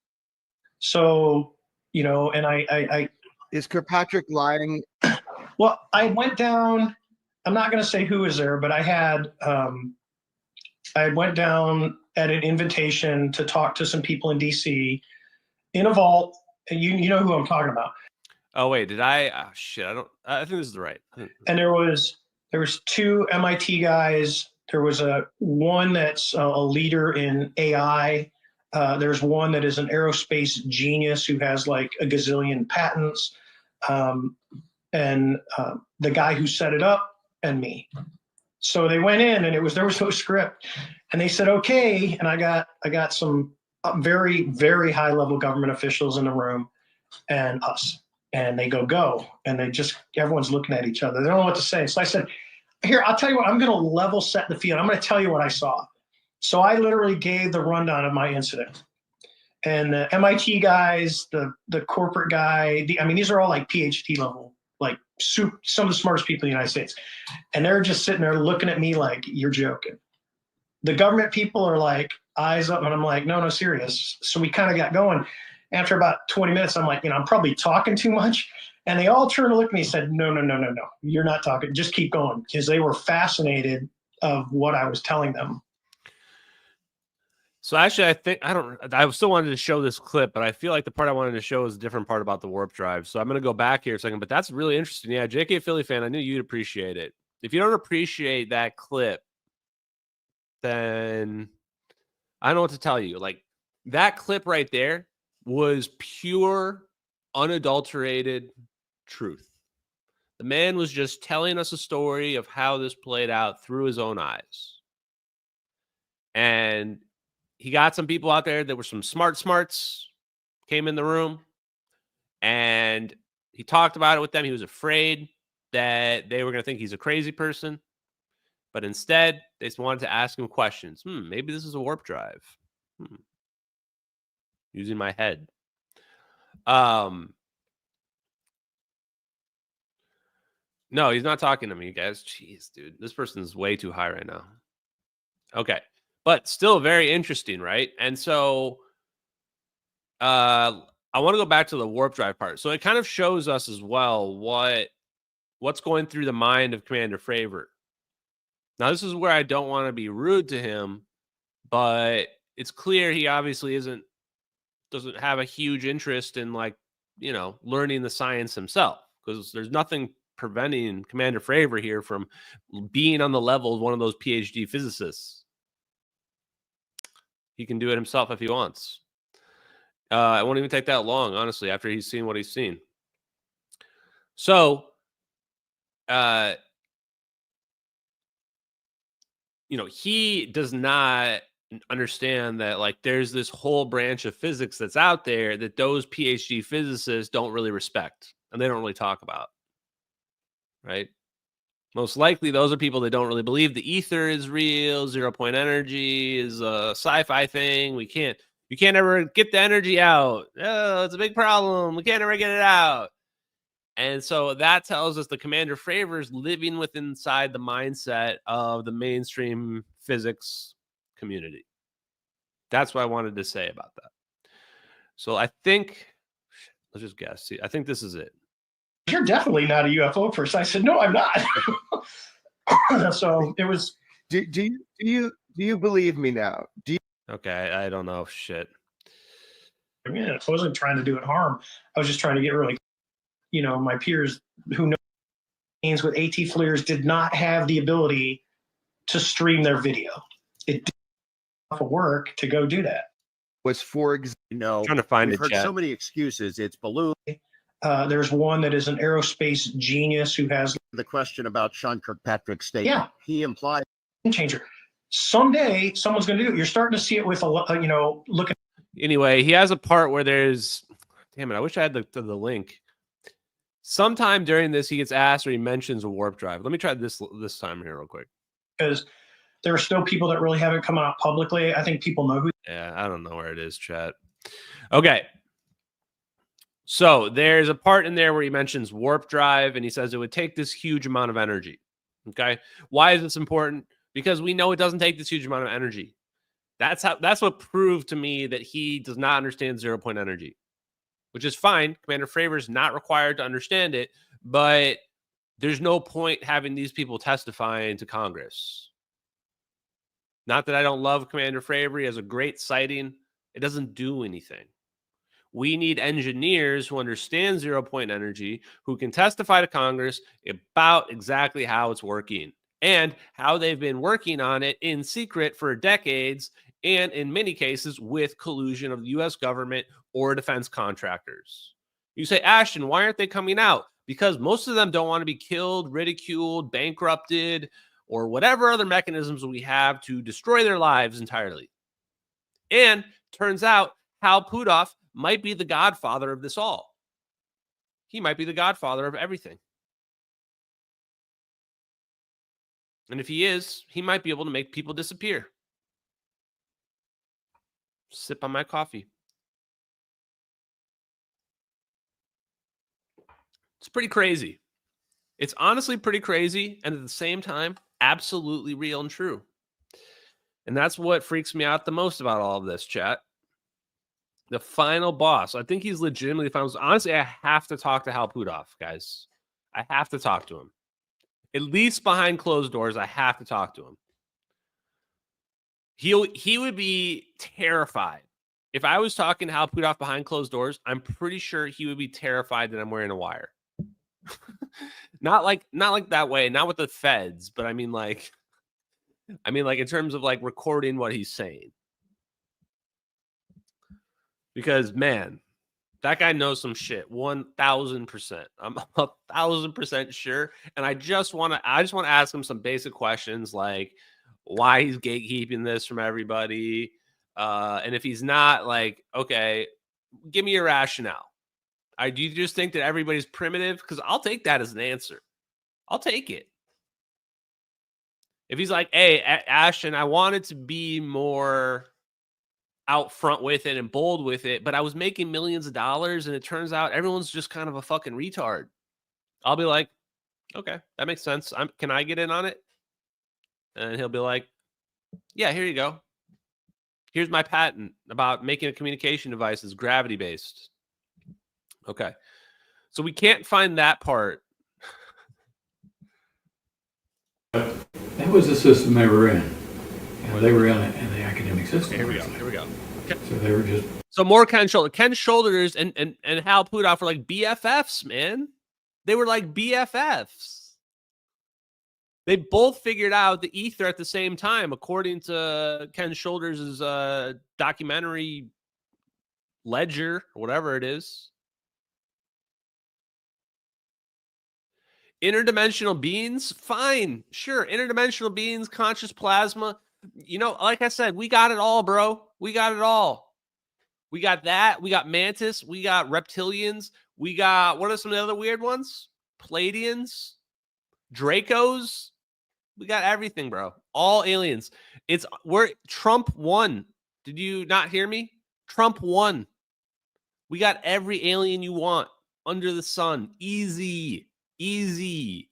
So, you know, and I is Kirkpatrick lying? Well, I went down, I'm not going to say who was there, but I went down at an invitation to talk to some people in DC in a vault. And you know who I'm talking about. Oh, wait, did I? Oh, shit, I think this is the right. And there was two MIT guys. There was one that's a leader in AI. There's one that is an aerospace genius who has like a gazillion patents. And the guy who set it up and me. So they went in and there was no script. And they said, okay. And I got some very, very high level government officials in the room and us. And they go. And everyone's looking at each other. They don't know what to say. So I said, here, I'll tell you what, I'm going to level set the field. I'm going to tell you what I saw. So I literally gave the rundown of my incident. And the MIT guys, the corporate guy, these are all like PhD level, like some of the smartest people in the United States. And they're just sitting there looking at me like, you're joking. The government people are like, eyes up. And I'm like, no, serious. So we kind of got going. After about 20 minutes, I'm like, I'm probably talking too much. And they all turned to look at me and said, no, you're not talking. Just keep going. Because they were fascinated of what I was telling them. So actually, I still wanted to show this clip, but I feel like the part I wanted to show is a different part about the warp drive. So I'm going to go back here a second, but that's really interesting. Yeah, JK Philly fan, I knew you'd appreciate it. If you don't appreciate that clip, then I don't know what to tell you. Like that clip right there was pure, unadulterated truth. The man was just telling us a story of how this played out through his own eyes. And he got some people out there that were some smarts, came in the room, and he talked about it with them. He was afraid that they were going to think he's a crazy person. But instead, they just wanted to ask him questions. Maybe this is a warp drive. Using my head. No, he's not talking to me, guys. Jeez, dude. This person is way too high right now. Okay. But still very interesting, right? And so I want to go back to the warp drive part. So it kind of shows us as well what's going through the mind of Commander Fravor. Now, this is where I don't want to be rude to him, but it's clear he obviously doesn't have a huge interest in learning the science himself, because there's nothing preventing Commander Fravor here from being on the level of one of those PhD physicists. He can do it himself if he wants. It won't even take that long, honestly, after he's seen what he's seen. So, he does not understand that there's this whole branch of physics that's out there that those PhD physicists don't really respect and they don't really talk about, right? Most likely those are people that don't really believe the ether is real, 0 point energy is a sci-fi thing. We can't, You can't ever get the energy out. Oh, it's a big problem. We can't ever get it out. And so that tells us the Commander Fravor is living with inside the mindset of the mainstream physics community. That's what I wanted to say about that. So I think, let's just guess. See, I think this is it. You're definitely not a UFO person. I said, no, I'm not. So it was. Do you believe me now? Okay, I don't know. Shit. I mean, I wasn't trying to do it harm. I was just trying to get really, my peers who know means with AT FLIRs did not have the ability to stream their video. It did not work to go do that. Was for trying to find we've heard chat. so many excuses. It's balloon. There's one that is an aerospace genius who has The question about Sean Kirkpatrick's statement. Yeah. He implied changer. Someday someone's going to do it. You're starting to see it with looking. Anyway, he has a part where there's, damn it, I wish I had the link. Sometime during this, he gets asked or he mentions a warp drive. Let me try this time here real quick. Because there are still people that really haven't come out publicly. I think people know who. Yeah, I don't know where it is, chat. Okay. So there's a part in there where he mentions warp drive and he says it would take this huge amount of energy. Okay. Why is this important? Because we know it doesn't take this huge amount of energy. That's what proved to me that he does not understand 0-point energy, which is fine. Commander Fravor is not required to understand it, but there's no point having these people testifying to Congress. Not that I don't love Commander Fravor. He has a great sighting. It doesn't do anything. We need engineers who understand 0-point energy, who can testify to Congress about exactly how it's working and how they've been working on it in secret for decades, and in many cases with collusion of the U.S. government or defense contractors. You say, Ashton, why aren't they coming out? Because most of them don't want to be killed, ridiculed, bankrupted, or whatever other mechanisms we have to destroy their lives entirely. And turns out Hal Puthoff might be the godfather of this all. He might be the godfather of everything. And if he is, he might be able to make people disappear. Sip on my coffee. It's pretty crazy. It's honestly pretty crazy, and at the same time, absolutely real and true. And that's what freaks me out the most about all of this, chat. The final boss. I think he's legitimately the final. Honestly, I have to talk to Hal Puthoff, guys. I have to talk to him. At least behind closed doors, I have to talk to him. He would be terrified. If I was talking to Hal Puthoff behind closed doors, I'm pretty sure he would be terrified that I'm wearing a wire. Not like that way, not with the feds, but I mean like in terms of like recording what he's saying. Because man, that guy knows some shit. 1,000%. I'm 1,000% sure. And I just want to ask him some basic questions like why he's gatekeeping this from everybody. And if he's not, like, okay, give me your rationale. Do you just think that everybody's primitive? Because I'll take that as an answer. I'll take it. If he's like, hey, Ashton, I wanted to be more out front with it and bold with it, but I was making millions of dollars and it turns out everyone's just kind of a fucking retard. I'll be like, okay, that makes sense. Can I get in on it? And he'll be like, yeah, here you go. Here's my patent about making a communication device that's gravity-based. Okay. So we can't find that part. That was the system they were in. They were in the academic system. Here we go. Okay. So they were just... So more Ken Shoulders. Ken Shoulders and Hal Puthoff were like BFFs, man. They were like BFFs. They both figured out the Aether at the same time, according to Ken Shoulders' documentary ledger, or whatever it is. Interdimensional beings? Fine. Sure. Interdimensional beings, conscious plasma. You know, like I said, we got it all, bro. We got it all. We got that. We got Mantis. We got reptilians. We got, what are some of the other weird ones? Palladians. Dracos. We got everything, bro. All aliens. Trump won. Did you not hear me? Trump won. We got every alien you want under the sun. Easy. Easy.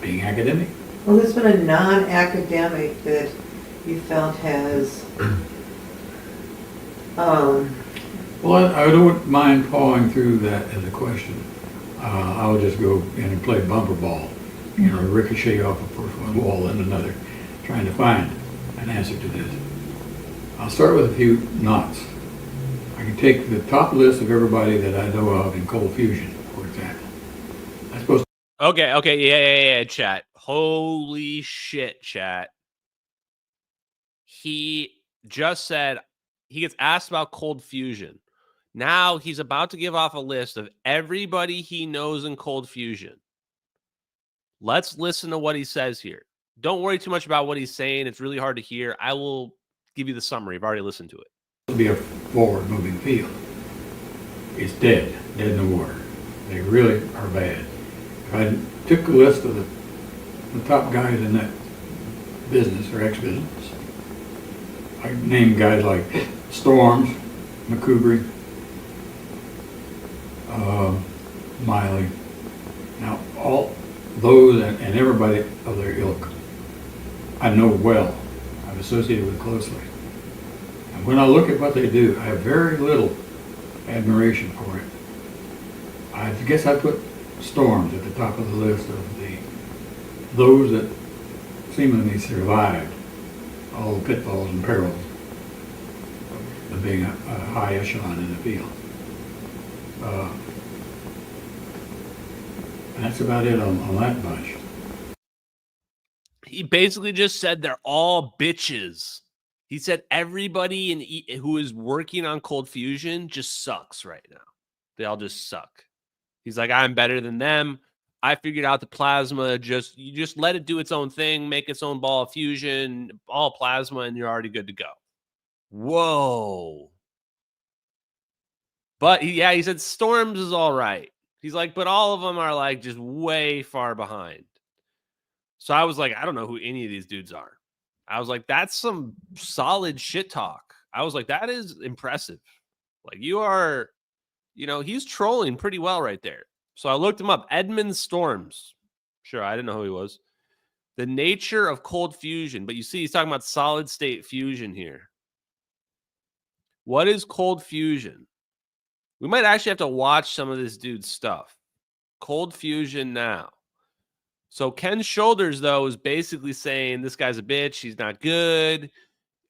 Being academic. Well, there's been a non-academic that you felt has, Well, I don't mind pawing through that as a question. I'll just go in and play bumper ball, ricochet off of first one wall and another, trying to find an answer to this. I'll start with a few knots. I can take the top list of everybody that I know of in cold fusion, for example. I'm supposed to. Okay, yeah, chat. Holy shit, chat. He just said he gets asked about cold fusion. Now he's about to give off a list of everybody he knows in cold fusion. Let's listen to what he says here. Don't worry too much about what he's saying. It's really hard to hear. I will give you the summary. I've already listened to it. It'll be a forward-moving field. It's dead in the water. They really are bad. If I took a list of the top guys in that business or ex-business, I named guys like Storms, McCoubrey, Miley. Now, all those and everybody of their ilk, I know well. I've associated with closely. And when I look at what they do, I have very little admiration for it. I guess I put Storms at the top of the list of those that seemingly survived all the pitfalls and perils of being a high echelon in the field. And that's about it on that bunch. He basically just said they're all bitches. He said everybody who is working on cold fusion just sucks right now. They all just suck. He's like, I'm better than them. I figured out the plasma. You just let it do its own thing, make its own ball of fusion, all plasma, and you're already good to go. Whoa. But he said Storms is all right. He's like, but all of them are like just way far behind. So I was like, I don't know who any of these dudes are. I was like, that's some solid shit talk. I was like, that is impressive. Like you are, he's trolling pretty well right there. So I looked him up. Edmund Storms. Sure, I didn't know who he was. The nature of cold fusion. But you see, he's talking about solid state fusion here. What is cold fusion? We might actually have to watch some of this dude's stuff. Cold fusion now. So Ken Shoulders, though, is basically saying this guy's a bitch. He's not good.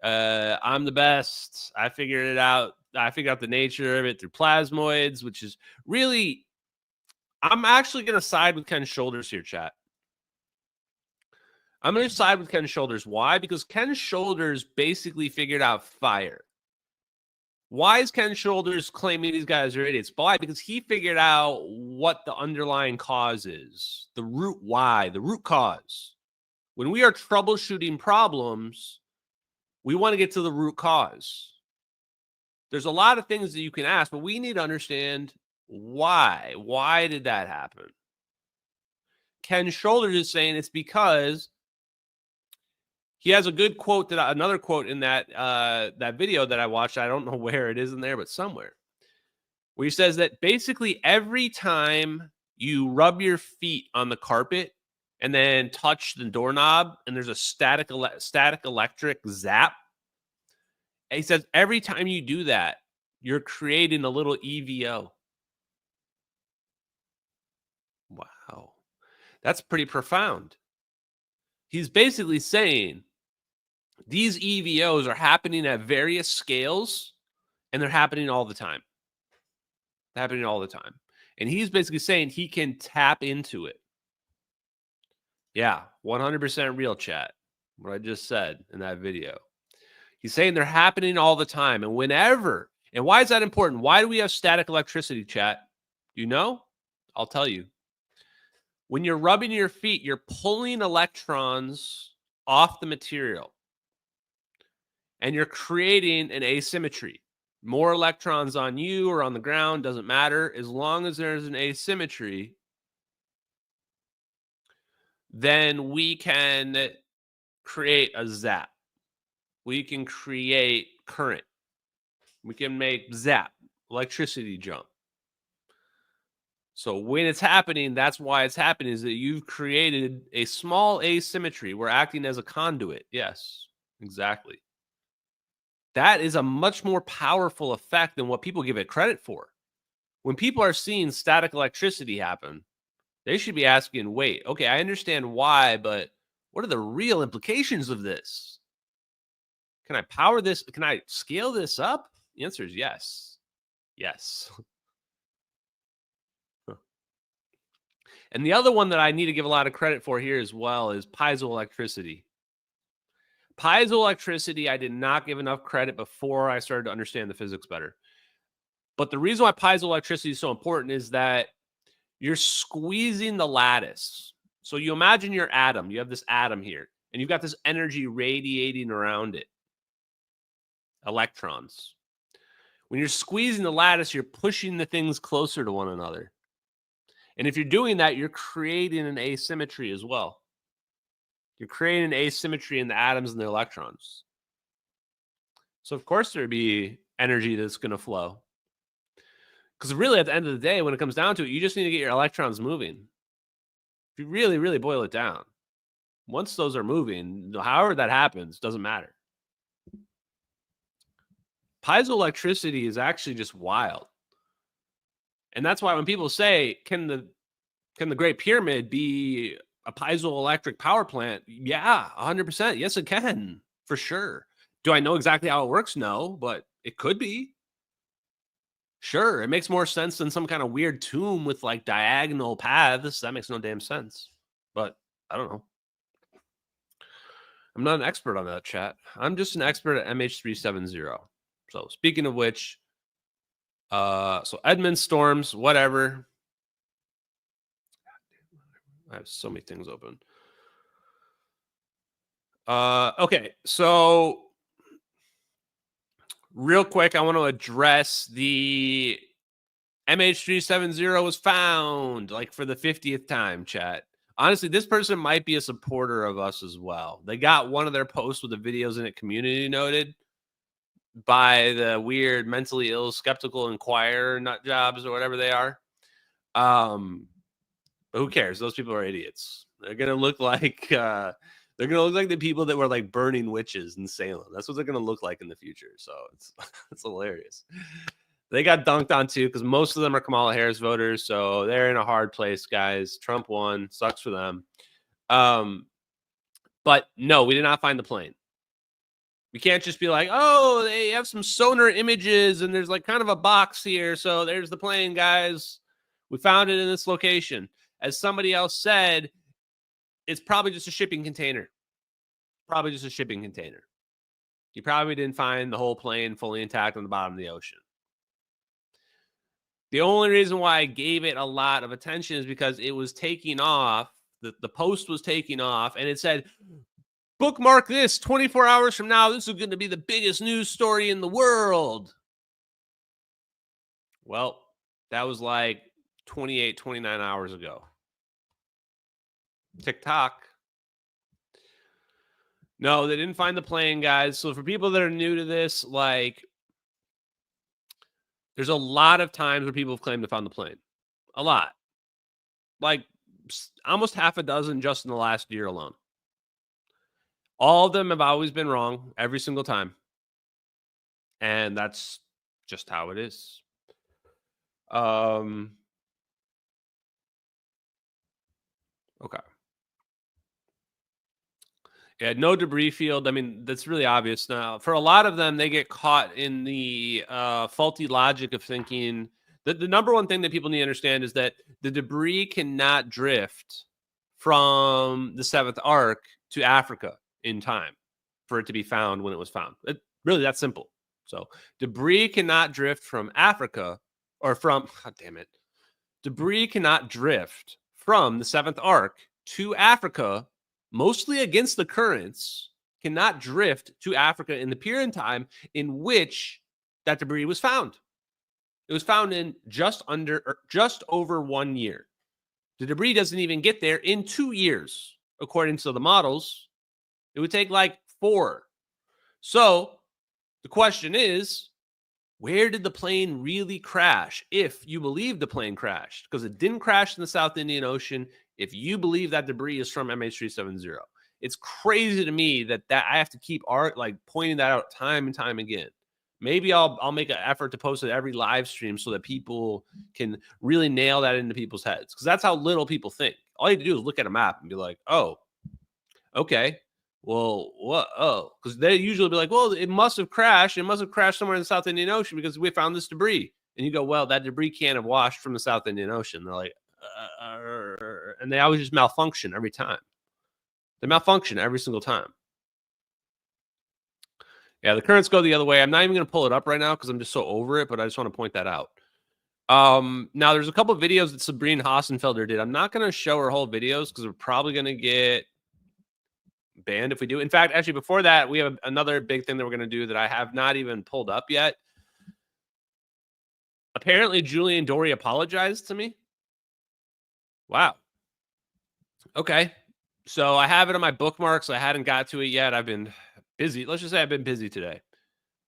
I'm the best. I figured it out. I figured out the nature of it through plasmoids, which is really... I'm actually going to side with Ken Shoulders here, chat. I'm going to side with Ken Shoulders. Why? Because Ken Shoulders basically figured out fire. Why is Ken Shoulders claiming these guys are idiots? Why? Because he figured out what the underlying cause is. The root why, the root cause. When we are troubleshooting problems, we want to get to the root cause. There's a lot of things that you can ask, but we need to understand why. Why did that happen? Ken Shoulders is saying it's because he has a good quote, another quote in that video that I watched. I don't know where it is in there, but somewhere, where he says that basically every time you rub your feet on the carpet and then touch the doorknob and there's a static electric zap, and he says every time you do that, you're creating a little EVO. Wow. That's pretty profound. He's basically saying these EVOs are happening at various scales, and they're happening all the time. They're happening all the time. And he's basically saying he can tap into it. Yeah, 100% real, chat. What I just said in that video. He's saying they're happening all the time, and whenever. And why is that important? Why do we have static electricity, chat? Do you know? I'll tell you. When you're rubbing your feet, you're pulling electrons off the material. And you're creating an asymmetry. More electrons on you or on the ground, doesn't matter. As long as there's an asymmetry, then we can create a zap. We can create current. We can make zap, electricity jump. So when it's happening, that's why it's happening, is that you've created a small asymmetry. We're acting as a conduit. Yes, exactly. That is a much more powerful effect than what people give it credit for. When people are seeing static electricity happen, they should be asking, wait, okay, I understand why, but what are the real implications of this? Can I power this? Can I scale this up? The answer is yes. Yes. And the other one that I need to give a lot of credit for here as well is piezoelectricity. Piezoelectricity, I did not give enough credit before I started to understand the physics better. But the reason why piezoelectricity is so important is that you're squeezing the lattice. So you imagine your atom. You have this atom here, and you've got this energy radiating around it. Electrons. When you're squeezing the lattice, you're pushing the things closer to one another. And if you're doing that, you're creating an asymmetry as well. You're creating an asymmetry in the atoms and the electrons. So, of course, there'd be energy that's going to flow. Because really, at the end of the day, when it comes down to it, you just need to get your electrons moving. If you really, really boil it down, once those are moving, however that happens, doesn't matter. Piezoelectricity is actually just wild. And that's why when people say, can the Great Pyramid be a piezoelectric power plant? Yeah, 100%. Yes, it can, for sure. Do I know exactly how it works? No, but it could be. Sure, it makes more sense than some kind of weird tomb with like diagonal paths. That makes no damn sense. But I don't know. I'm not an expert on that, chat. I'm just an expert at MH370. So speaking of which, so Edmund Storms, whatever. I have so many things open. Okay, so real quick, I want to address the MH370 was found, like for the 50th time, chat. Honestly, this person might be a supporter of us as well. They got one of their posts with the videos in it community noted by the weird mentally ill skeptical inquirer nut jobs or whatever they are. But who cares? Those people are idiots. They're gonna look like the people that were like burning witches in Salem. That's what they're gonna look like in the future. So it's hilarious. They got dunked on too because most of them are Kamala Harris voters, so they're in a hard place, guys. Trump won, sucks for them. But no, we did not find the plane. We can't just be like, oh, they have some sonar images and there's like kind of a box here, so there's the plane, guys. We found it in this location. As somebody else said, it's probably just a shipping container. Probably just a shipping container. You probably didn't find the whole plane fully intact on the bottom of the ocean. The only reason why I gave it a lot of attention is because it was taking off. The post was taking off, and it said, bookmark this 24 hours from now. This is going to be the biggest news story in the world. Well, that was like 28, 29 hours ago. TikTok. No, they didn't find the plane, guys. So for people that are new to this, like, there's a lot of times where people have claimed to found the plane. A lot. Like, almost half a dozen just in the last year alone. All of them have always been wrong every single time. And that's just how it is. Okay. Yeah, no debris field. I mean, that's really obvious now. For a lot of them, they get caught in the faulty logic of thinking that the number one thing that people need to understand is that the debris cannot drift from the seventh arc to Africa in time for it to be found when it was found. Really, that's simple. So debris cannot drift from Africa or from, God damn it. Debris cannot drift from the seventh arc to Africa, mostly against the currents, cannot drift to Africa in the period in time in which that debris was found. It was found in just over 1 year. The debris doesn't even get there in 2 years, according to the models. It would take like 4. So the question is, Where did the plane really crash? If you believe the plane crashed, because it didn't crash in the South Indian Ocean. If you believe that debris is from MH370, it's crazy to me that I have to keep pointing that out time and time again. Maybe I'll make an effort to post it every live stream so that people can really nail that into people's heads, because that's how little people think. All you have to do is look at a map and be like, oh, okay. Well, what? Oh, because they usually be like, well, it must have crashed. It must have crashed somewhere in the South Indian Ocean because we found this debris. And you go, well, that debris can't have washed from the South Indian Ocean. They're like, and they always just malfunction every time. They malfunction every single time. Yeah, the currents go the other way. I'm not even going to pull it up right now because I'm just so over it, but I just want to point that out. Now, there's a couple of videos that Sabine Hossenfelder did. I'm not going to show her whole videos because we're probably going to get banned if we do. In fact, actually, before that, we have another big thing that we're going to do that I have not even pulled up yet. Apparently, Julian Dory apologized to me. Wow. Okay. So I have it on my bookmarks. I hadn't got to it yet. I've been busy. Let's just say I've been busy today.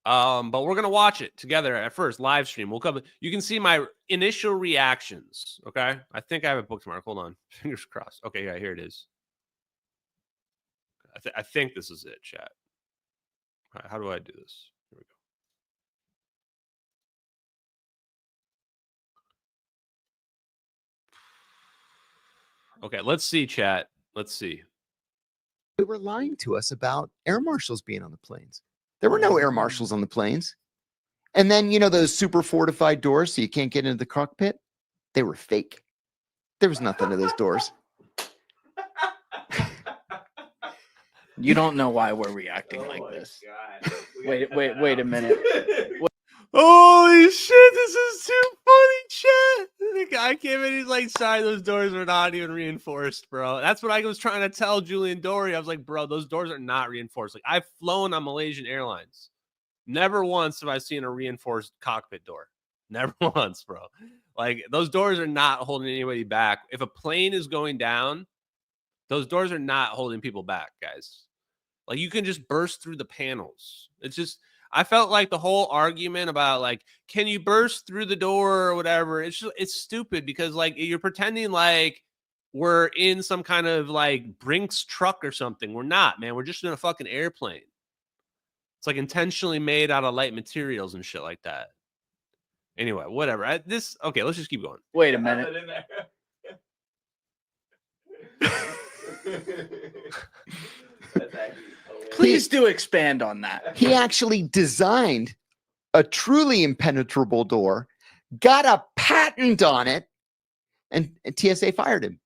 But we're going to watch it together at first, live stream. We'll come. You can see my initial reactions. Okay. I think I have a bookmark. Hold on. Fingers crossed. Okay. Yeah, here it is. I think this is it, chat. All right, how do I do this? Here we go. Okay, let's see, chat. Let's see. They were lying to us about air marshals being on the planes. There were no air marshals on the planes. And then, you know, those super fortified doors so you can't get into the cockpit? They were fake. There was nothing to those doors. You don't know why we're reacting like this. Wait a minute. Holy shit, this is too funny, chat. The guy came in, he's like, sorry, those doors are not even reinforced, bro. That's what I was trying to tell Julian Dory. I was like, bro, those doors are not reinforced. Like, I've flown on Malaysian Airlines. Never once have I seen a reinforced cockpit door. Never once, bro. Like, those doors are not holding anybody back. If a plane is going down, those doors are not holding people back, guys. Like, you can just burst through the panels. It's just, I felt like the whole argument about, like, can you burst through the door or whatever? It's just, it's stupid because, like, you're pretending like we're in some kind of, like, Brinks truck or something. We're not, man. We're just in a fucking airplane. It's, like, intentionally made out of light materials and shit like that. Anyway, whatever. Okay, let's just keep going. Wait a minute. Please do expand on that. He actually designed a truly impenetrable door, got a patent on it, and TSA fired him.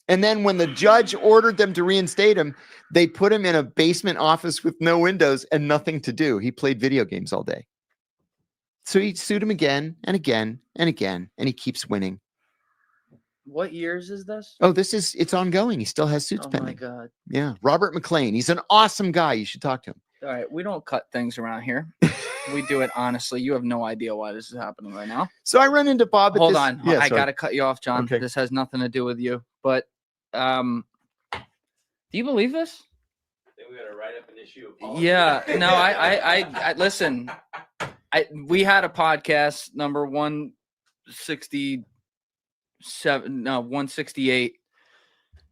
And then when the judge ordered them to reinstate him, they put him in a basement office with no windows and nothing to do. He played video games all day. So he sued him again and again and again, and he keeps winning. What years is this? Oh, it's ongoing. He still has suits pending. Oh my God. Yeah. Robert McLean. He's an awesome guy. You should talk to him. All right. We don't cut things around here. We do it honestly. You have no idea why this is happening right now. So I run into Bob. Hold on. Yeah, I got to cut you off, John. Okay. This has nothing to do with you. But do you believe this? I think we got to write up an issue. Yeah. No, I listen. We had a podcast number 168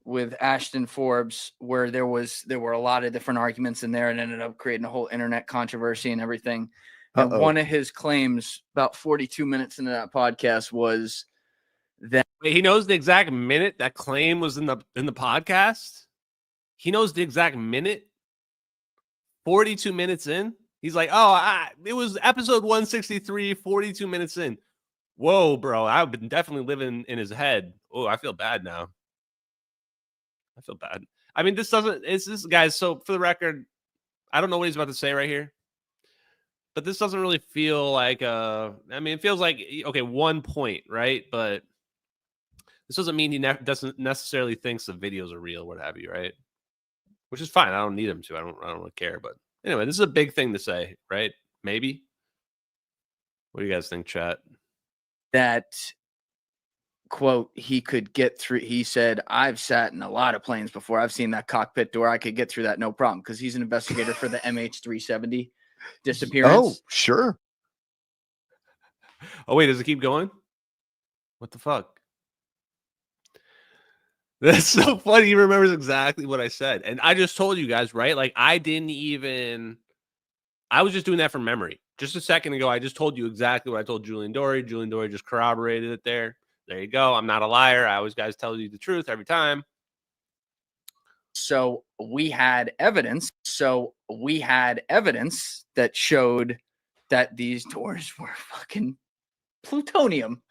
with Ashton Forbes, where there were a lot of different arguments in there and ended up creating a whole internet controversy and everything. And one of his claims about 42 minutes into that podcast was that he knows the exact minute that claim was in the podcast. He knows the exact minute. 42 minutes in. He's like, it was episode 163, 42 minutes in. Whoa, bro. I've been definitely living in his head. Oh, I feel bad now. I feel bad. I mean, this guys. So for the record, I don't know what he's about to say right here, but this doesn't really feel like, I mean, it feels like, okay, 1 point, right? But this doesn't mean he doesn't necessarily thinks the videos are real, what have you, right? Which is fine. I don't need him to. I don't really care. But anyway, this is a big thing to say, right? Maybe. What do you guys think, chat? That, quote, he could get through. He said, I've sat in a lot of planes before. I've seen that cockpit door. I could get through that no problem because he's an investigator for the MH370 disappearance. Oh, sure. Oh, wait, does it keep going? What the fuck? That's so funny. He remembers exactly what I said. And I just told you guys, right? Like, I was just doing that from memory. Just a second ago, I just told you exactly what I told Julian Dory. Julian Dory just corroborated it there. There you go. I'm not a liar. I always guys tell you the truth every time. So we had evidence. That showed that these doors were fucking plutonium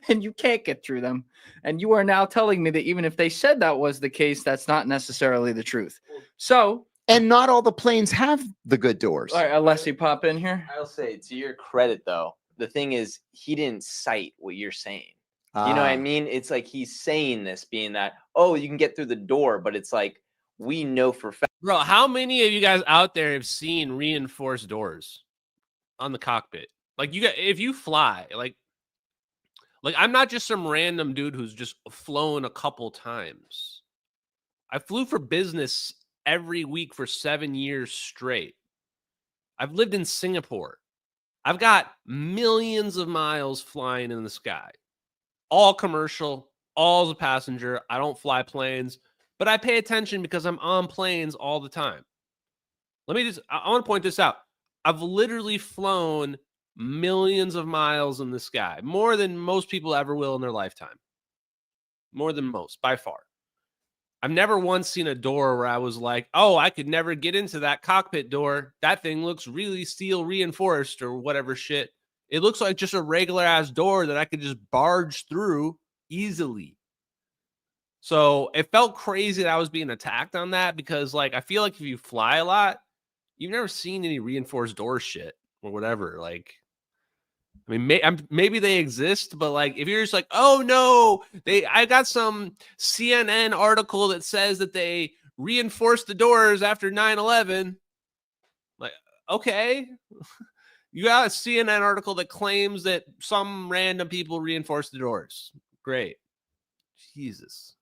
and you can't get through them. And you are now telling me that even if they said that was the case, that's not necessarily the truth. So, and not all the planes have the good doors. All right, Alessi, pop in here. I'll say, to your credit, though, the thing is, he didn't cite what you're saying. You know what I mean? It's like he's saying this, being that, oh, you can get through the door, but it's like, we know for fact. Bro, how many of you guys out there have seen reinforced doors on the cockpit? Like, you got, if you fly, like I'm not just some random dude who's just flown a couple times. I flew for business every week for 7 years straight. I've lived in Singapore. I've got millions of miles flying in the sky. All commercial, all as a passenger. I don't fly planes, but I pay attention because I'm on planes all the time. I want to point this out. I've literally flown millions of miles in the sky, more than most people ever will in their lifetime. More than most, by far. I've never once seen a door where I was like, oh, I could never get into that cockpit door. That thing looks really steel reinforced or whatever shit. It looks like just a regular ass door that I could just barge through easily. So it felt crazy that I was being attacked on that because, like, I feel like if you fly a lot, you've never seen any reinforced door shit or whatever. Like, I mean, maybe they exist, but like, if you're just like, oh no, I got some CNN article that says that they reinforced the doors after 9/11. Like, okay. You got a CNN article that claims that some random people reinforced the doors. Great. Jesus.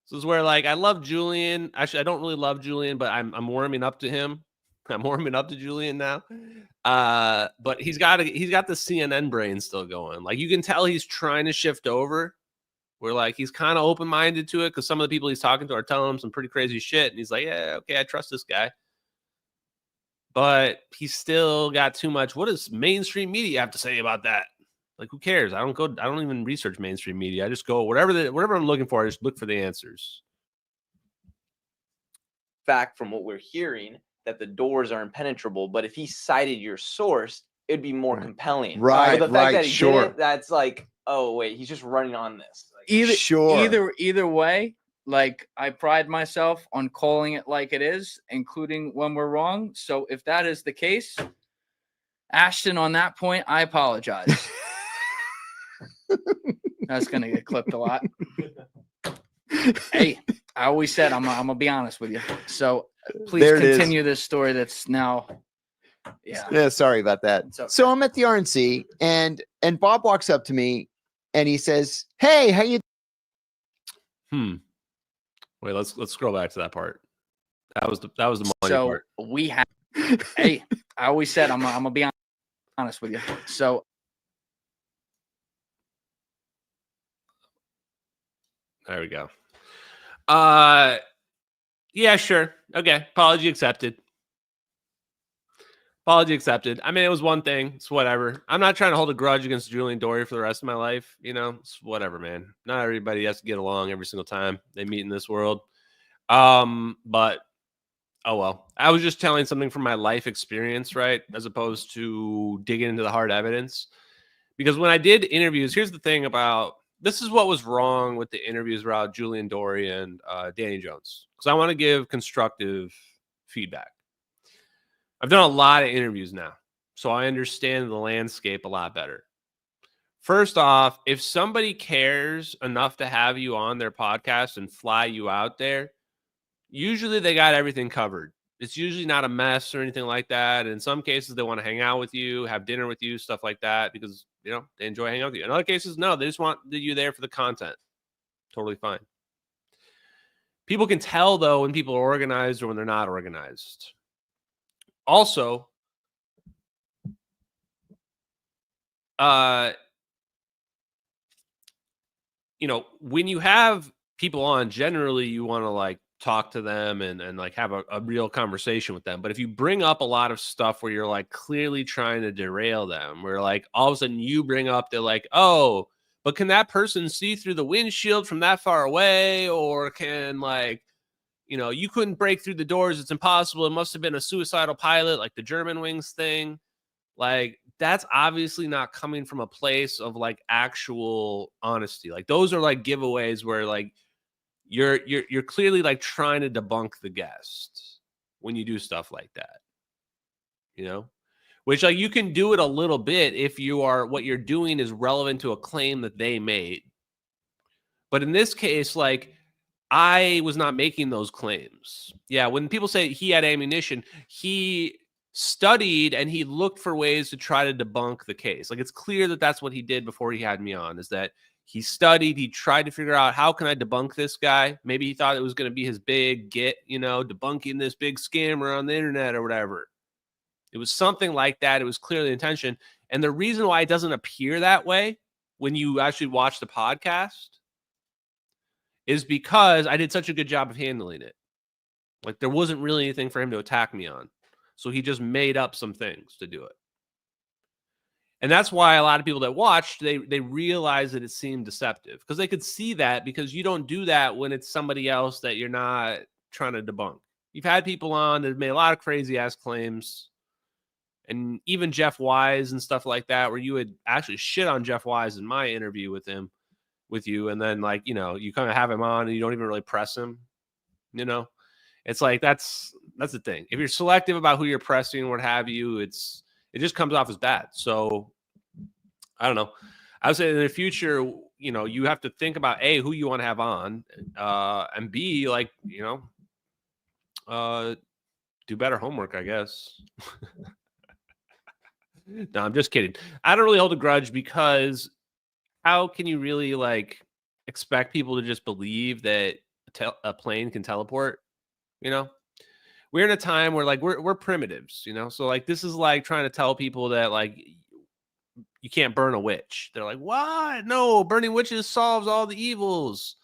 This is where, like, I love Julian. Actually, I don't really love Julian, but I'm warming up to him. I'm warming up to Julian now. But he's got the CNN brain still going. Like, you can tell he's trying to shift over. Where, like, he's kind of open-minded to it because some of the people he's talking to are telling him some pretty crazy shit. And he's like, yeah, okay, I trust this guy. But he's still got too much. What does mainstream media have to say about that? Like, who cares? I don't even research mainstream media. I just go whatever I'm looking for, I just look for the answers. Fact from what we're hearing that the doors are impenetrable, but if he cited your source, it'd be more compelling. Right, but the fact that he sure. didn't, that's like, oh wait, he's just running on this. Like, Either way, like, I pride myself on calling it like it is, including when we're wrong. So if that is the case, Ashton, on that point, I apologize. That's gonna get clipped a lot. Hey, I always said I'm gonna be honest with you. So please continue this story that's now. Yeah, sorry about that. Okay. So I'm at the RNC and Bob walks up to me and he says, "Hey, how you?" Wait, let's scroll back to that part. That was the money part. We have. Hey, I always said I'm gonna be honest with you. So. There we go. Yeah, sure. Okay. Apology accepted. Apology accepted. I mean, it was one thing. It's whatever. I'm not trying to hold a grudge against Julian Dory for the rest of my life. You know, it's whatever, man. Not everybody has to get along every single time they meet in this world. But oh well. I was just telling something from my life experience, right? As opposed to digging into the hard evidence. Because when I did interviews, here's the thing about this is what was wrong with the interviews around Julian Dory and Danny Jones. Because I want to give constructive feedback. I've done a lot of interviews now, so I understand the landscape a lot better. First off, if somebody cares enough to have you on their podcast and fly you out there, usually they got everything covered. It's usually not a mess or anything like that. In some cases, they want to hang out with you, have dinner with you, stuff like that, because, you know, they enjoy hanging out with you. In other cases, no, they just want you there for the content. Totally fine. People can tell, though, when people are organized or when they're not organized. Also, you know, when you have people on, generally you want to like talk to them and like have a real conversation with them. But if you bring up a lot of stuff where you're like clearly trying to derail them, where like all of a sudden you bring up, they're like, oh, but can that person see through the windshield from that far away? Or can like, you know, you couldn't break through the doors. It's impossible. It must have been a suicidal pilot, like the German wings thing. Like that's obviously not coming from a place of like actual honesty. Like those are like giveaways where like you're clearly like trying to debunk the guest when you do stuff like that. You know? Which like you can do it a little bit if you are what you're doing is relevant to a claim that they made. But in this case, like I was not making those claims. Yeah, when people say he had ammunition, he studied and he looked for ways to try to debunk the case. Like it's clear that that's what he did before he had me on, is that he studied, he tried to figure out how can I debunk this guy? Maybe he thought it was going to be his big get, you know, debunking this big scammer on the internet or whatever. It was something like that. It was clearly the intention. And the reason why it doesn't appear that way when you actually watch the podcast is because I did such a good job of handling it. Like there wasn't really anything for him to attack me on. So he just made up some things to do it. And that's why a lot of people that watched, they realized that it seemed deceptive because they could see that, because you don't do that when it's somebody else that you're not trying to debunk. You've had people on that have made a lot of crazy ass claims, and even Jeff Wise and stuff like that, where you would actually shit on Jeff Wise in my interview with you. And then like, you know, you kind of have him on and you don't even really press him, you know? It's like, that's the thing. If you're selective about who you're pressing and what have you, it just comes off as bad. So I don't know. I would say in the future, you know, you have to think about A, who you want to have on, and B, like, you know, do better homework, I guess. No, I'm just kidding. I don't really hold a grudge, because how can you really like expect people to just believe that a plane can teleport? You know, we're in a time where like we're primitives, you know, so like this is like trying to tell people that like you can't burn a witch. They're like, what? No, burning witches solves all the evils.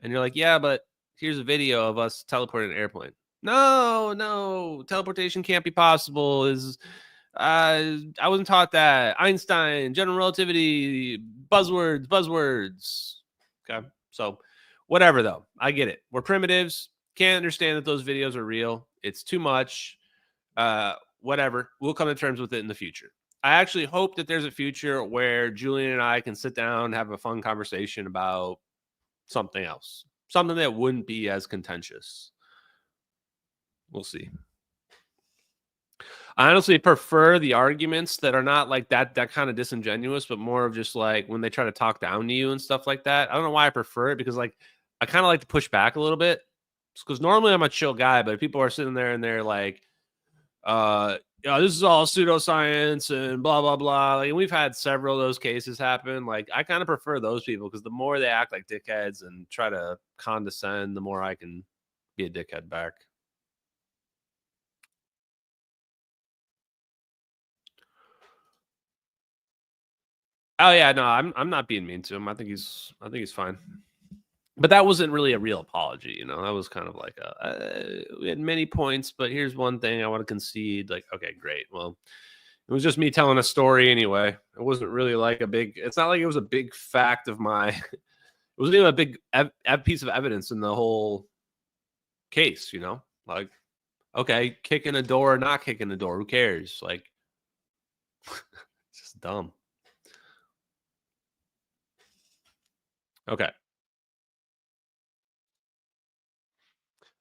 And you're like, yeah, but here's a video of us teleporting an airplane. No, teleportation can't be possible. I wasn't taught that. Einstein, general relativity, buzzwords. Okay, so whatever though, I get it. We're primitives. Can't understand that those videos are real. It's too much. Whatever. We'll come to terms with it in the future. I actually hope that there's a future where Julian and I can sit down and have a fun conversation about something else. Something that wouldn't be as contentious. We'll see. I honestly prefer the arguments that are not like that kind of disingenuous, but more of just like when they try to talk down to you and stuff like that. I don't know why I prefer it, because like I kind of like to push back a little bit. Because normally I'm a chill guy, but people are sitting there and they're like, this is all pseudoscience and blah, blah, blah. Like, and we've had several of those cases happen. Like, I kind of prefer those people, because the more they act like dickheads and try to condescend, the more I can be a dickhead back. Oh yeah, no, I'm not being mean to him. I think he's fine. But that wasn't really a real apology, you know. That was kind of like we had many points, but here's one thing I want to concede. Like, okay, great. Well, it was just me telling a story anyway. It wasn't really like it's not like it was a big fact of my, it wasn't even a big piece of evidence in the whole case, you know. Like, okay, kicking a door, not kicking a door, who cares? Like, it's just dumb. Okay.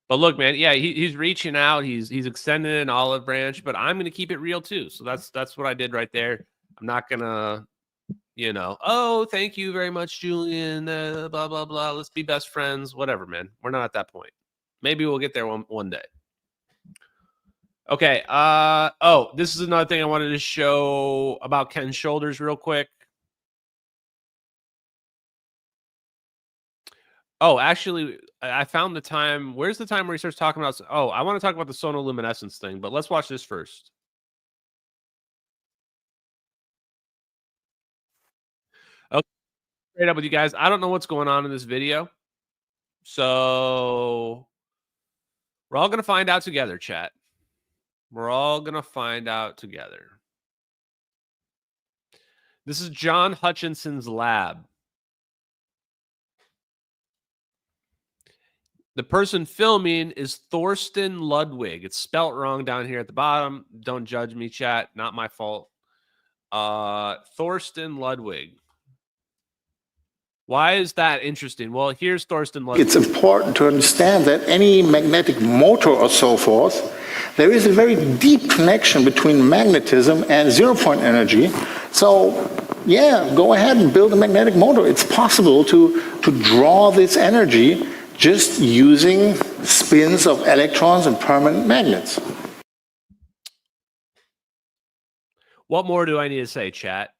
But look, man, yeah, he's reaching out. He's extending an olive branch, but I'm going to keep it real too. So that's what I did right there. I'm not going to, you know, oh, thank you very much, Julian, blah, blah, blah. Let's be best friends. Whatever, man. We're not at that point. Maybe we'll get there one day. Okay. Oh, this is another thing I wanted to show about Ken's shoulders real quick. Oh, actually, I found the time. Where's the time where he starts talking about? Oh, I want to talk about the sonoluminescence thing, but let's watch this first. straight up with you guys. I don't know what's going on in this video. So we're all going to find out together, chat. We're all going to find out together. This is John Hutchinson's lab. The person filming is Thorsten Ludwig. It's spelt wrong down here at the bottom. Don't judge me, chat. Not my fault. Thorsten Ludwig. Why is that interesting? Well, here's Thorsten Ludwig. It's important to understand that any magnetic motor or so forth, there is a very deep connection between magnetism and zero-point energy. So, yeah, go ahead and build a magnetic motor. It's possible to draw this energy just using spins of electrons and permanent magnets. What more do I need to say, chat?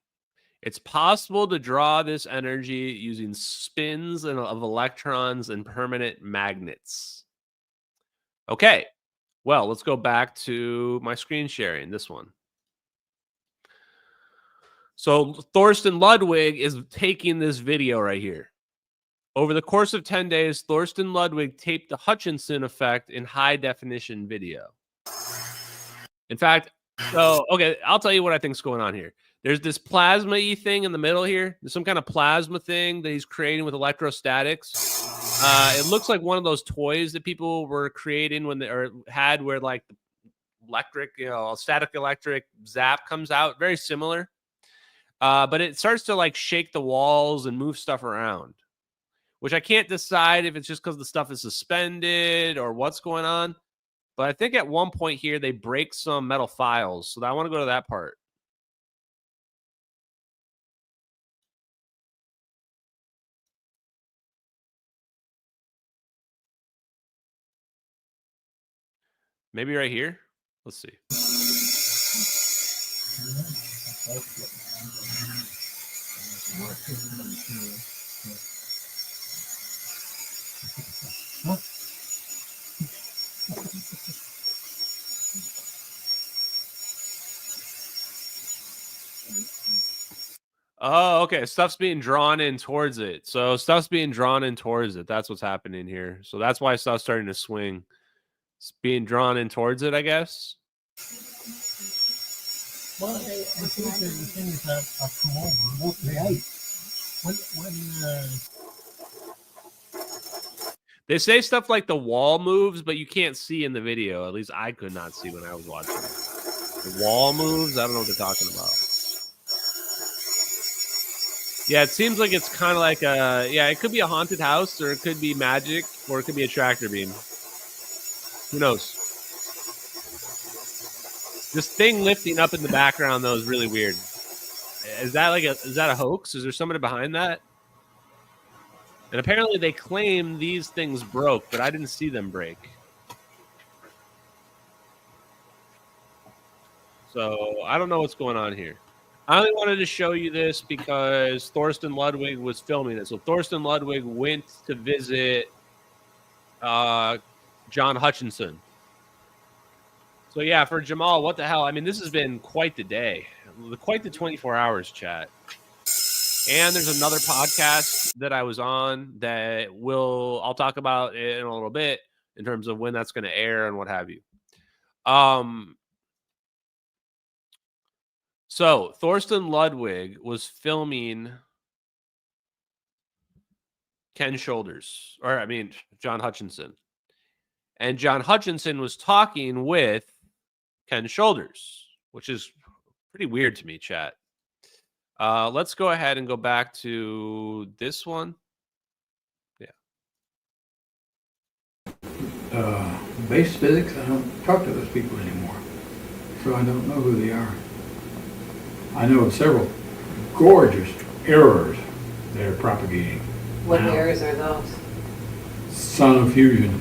It's possible to draw this energy using spins of electrons and permanent magnets. Okay, well, let's go back to my screen sharing, this one. So Thorsten Ludwig is taking this video right here. Over the course of 10 days, Thorsten Ludwig taped the Hutchinson effect in high-definition video. In fact, okay, I'll tell you what I think is going on here. There's this plasma-y thing in the middle here. There's some kind of plasma thing that he's creating with electrostatics. It looks like one of those toys that people were creating when they had where like the electric, static electric zap comes out. Very similar. But it starts to like shake the walls and move stuff around, which I can't decide if it's just because the stuff is suspended or what's going on. But I think at one point here, they break some metal files. So I want to go to that part. Maybe right here. Let's see. Oh, okay. Stuff's being drawn in towards it. So stuff's being drawn in towards it. That's what's happening here. So that's why stuff's starting to swing. It's being drawn in towards it, I guess. Well, I think the thing is that I've come over and walked the eight. They say stuff like the wall moves, but you can't see in the video. At least I could not see when I was watching it. The wall moves? I don't know what they're talking about. Yeah, it seems like it's kind of like it could be a haunted house, or it could be magic, or it could be a tractor beam. Who knows? This thing lifting up in the background, though, is really weird. Is that a hoax? Is there somebody behind that? And apparently they claim these things broke, but I didn't see them break. So I don't know what's going on here. I only wanted to show you this because Thorsten Ludwig was filming it. So Thorsten Ludwig went to visit John Hutchinson. So yeah, for Jamal, what the hell? I mean, this has been quite the day. Quite the 24 hours, chat. And there's another podcast that I was on that I'll talk about in a little bit in terms of when that's going to air and what have you. So Thorsten Ludwig was filming John Hutchinson. And John Hutchinson was talking with Ken Shoulders, which is pretty weird to me, chat. Let's go ahead and go back to this one. Yeah. Base physics, I don't talk to those people anymore. So I don't know who they are. I know of several gorgeous errors they're propagating. What errors are those? Sonofusion.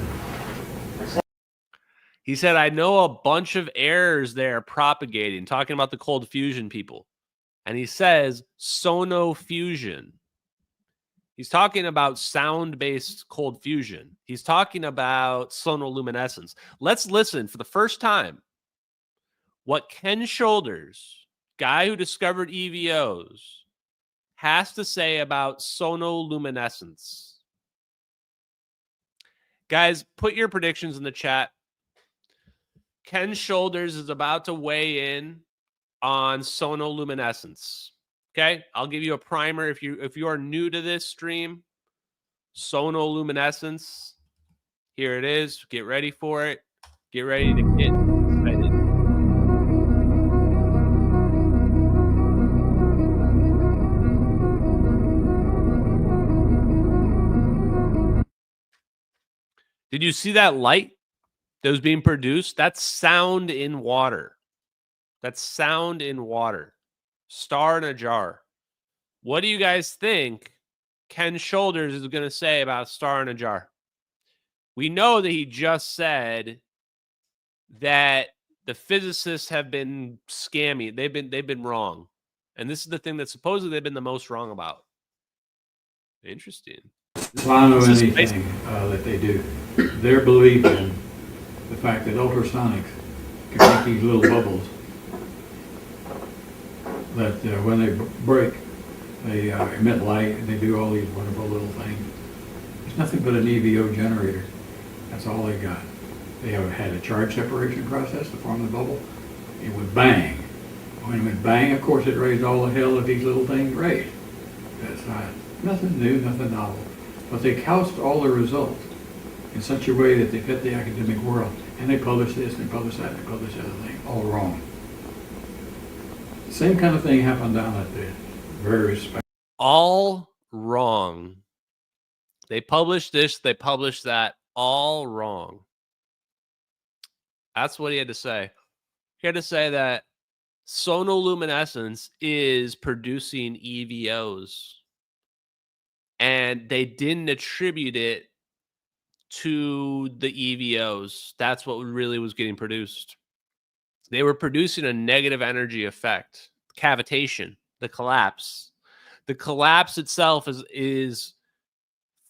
He said, I know a bunch of errors they're propagating, talking about the cold fusion people. And he says sonofusion. He's talking about sound-based cold fusion. He's talking about sonoluminescence. Let's listen for the first time what Ken Shoulders, guy who discovered EVOs, has to say about sonoluminescence. Guys, put your predictions in the chat. Ken Shoulders is about to weigh in on sonoluminescence. Okay, I'll give you a primer if you are new to this stream. Sonoluminescence. Here it is. Get ready for it. Get ready to get excited. Did you see that light that was being produced? That's sound in water. That's sound in water. Star in a jar. What do you guys think Ken Shoulders is going to say about star in a jar? We know that he just said that the physicists have been scammy. They've been wrong. And this is the thing that supposedly they've been the most wrong about. Interesting. Follow anything that they do. They're believing the fact that ultrasonics can make these little bubbles that when they break, they emit light and they do all these wonderful little things. It's nothing but an EVO generator. That's all they got. They have had a charge separation process to form the bubble. It would bang. When it would bang, of course, it raised all the hell that these little things raised. That's nothing new, nothing novel. But they couched all the results in such a way that they fit the academic world. And they publish this, and they publish that, and they publish the other thing. All wrong. Same kind of thing happened down at the very respectable. All wrong. They published this, they published that. All wrong. That's what he had to say. He had to say that sonoluminescence is producing EVOs. And they didn't attribute it to the EVOs. That's what really was getting produced. They were producing a negative energy effect, cavitation, the collapse. The collapse itself is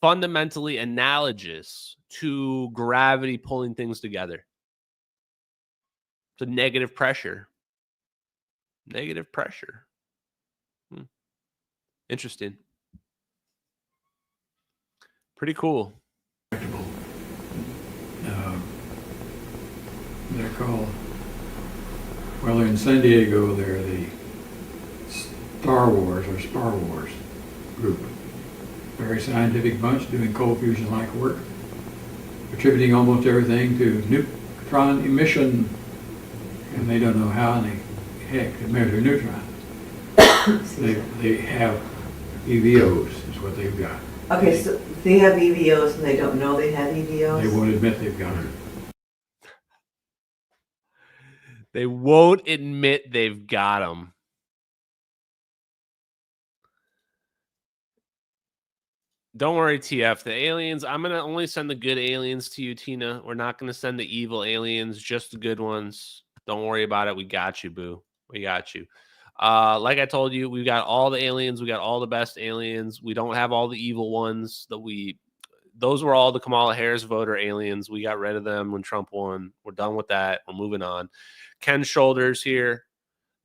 fundamentally analogous to gravity pulling things together. It's a negative pressure. Negative pressure. Interesting. Pretty cool. They're called, well, in San Diego, they're the Star Wars or Spar Wars group. Very scientific bunch doing cold fusion-like work, attributing almost everything to neutron emission, and they don't know how in the heck to measure neutrons. They have EVOs, is what they've got. Okay, so they have EVOs and they don't know they have EVOs? They won't admit they've got it. They won't admit they've got them. Don't worry, TF. The aliens, I'm going to only send the good aliens to you, Tina. We're not going to send the evil aliens, just the good ones. Don't worry about it. We got you, boo. We got you. Like I told you, we've got all the aliens. We got all the best aliens. We don't have all the evil ones those were all the Kamala Harris voter aliens. We got rid of them when Trump won. We're done with that. We're moving on. Ken Shoulders here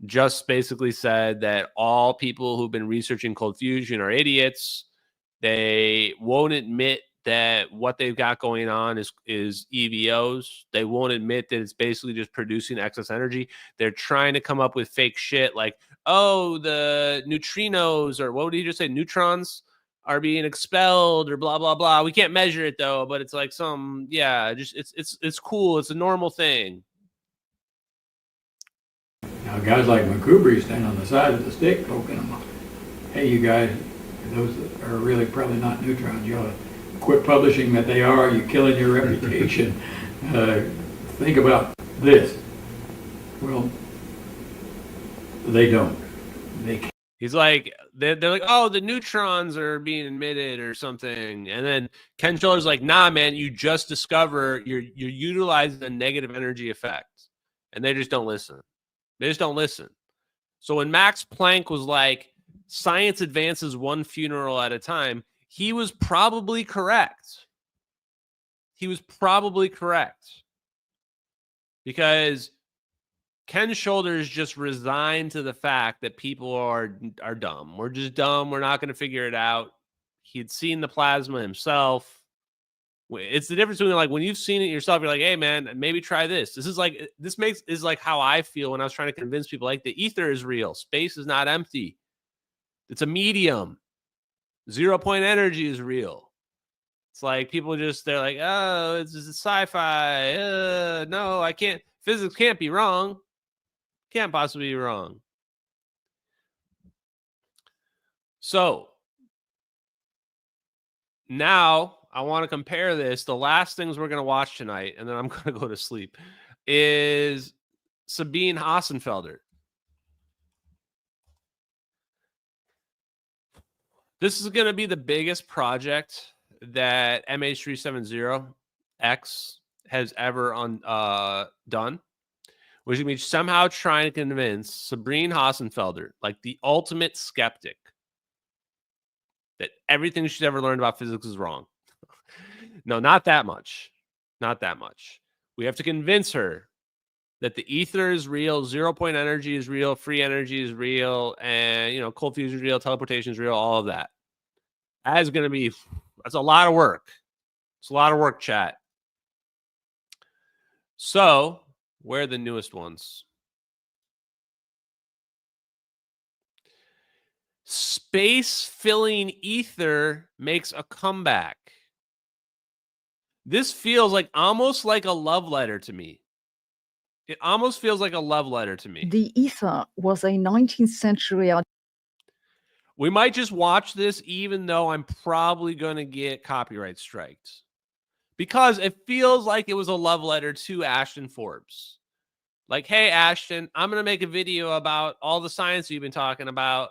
just basically said that all people who've been researching cold fusion are idiots. They won't admit that what they've got going on is EVOs. They won't admit that it's basically just producing excess energy. They're trying to come up with fake shit like, oh, the neutrinos, or what would he just say? Neutrons are being expelled or blah, blah, blah. We can't measure it though, but it's like just it's cool. It's a normal thing. Now guys like McCoubry stand on the side of the stick poking them up. Hey, you guys, those are really probably not neutrons. You ought to quit publishing that they are. You're killing your reputation. Think about this. Well, they don't. They can't. He's like, they're like, oh, the neutrons are being emitted or something. And then Ken Shoulders like, nah, man, you just discover you're utilizing a negative energy effect. And they just don't listen. They just don't listen. So when Max Planck was like, science advances one funeral at a time, he was probably correct. He was probably correct. Because Ken Shoulders just resigned to the fact that people are dumb. We're just dumb. We're not going to figure it out. He'd seen the plasma himself. It's the difference between like when you've seen it yourself, you're like, hey man, maybe try this. This is like how I feel when I was trying to convince people like the ether is real. Space is not empty. It's a medium. 0 point energy is real. It's like people they're like, oh, it's sci-fi. No, I can't. Physics can't be wrong. Can't possibly be wrong. So now I want to compare this. The last things we're going to watch tonight, and then I'm going to go to sleep, is Sabine Hossenfelder. This is going to be the biggest project that MH370X has ever done, which is going to be somehow trying to convince Sabine Hossenfelder, like the ultimate skeptic, that everything she's ever learned about physics is wrong. No, not that much. Not that much. We have to convince her that the ether is real, 0 point energy is real, free energy is real, and cold fusion is real, teleportation is real, all of that. That's a lot of work. It's a lot of work, chat. So, where are the newest ones? Space-filling ether makes a comeback. This feels almost like a love letter to me. It almost feels like a love letter to me. The ether was a 19th century. We might just watch this even though I'm probably going to get copyright striked. Because it feels like it was a love letter to Ashton Forbes. Like, hey, Ashton, I'm going to make a video about all the science you've been talking about.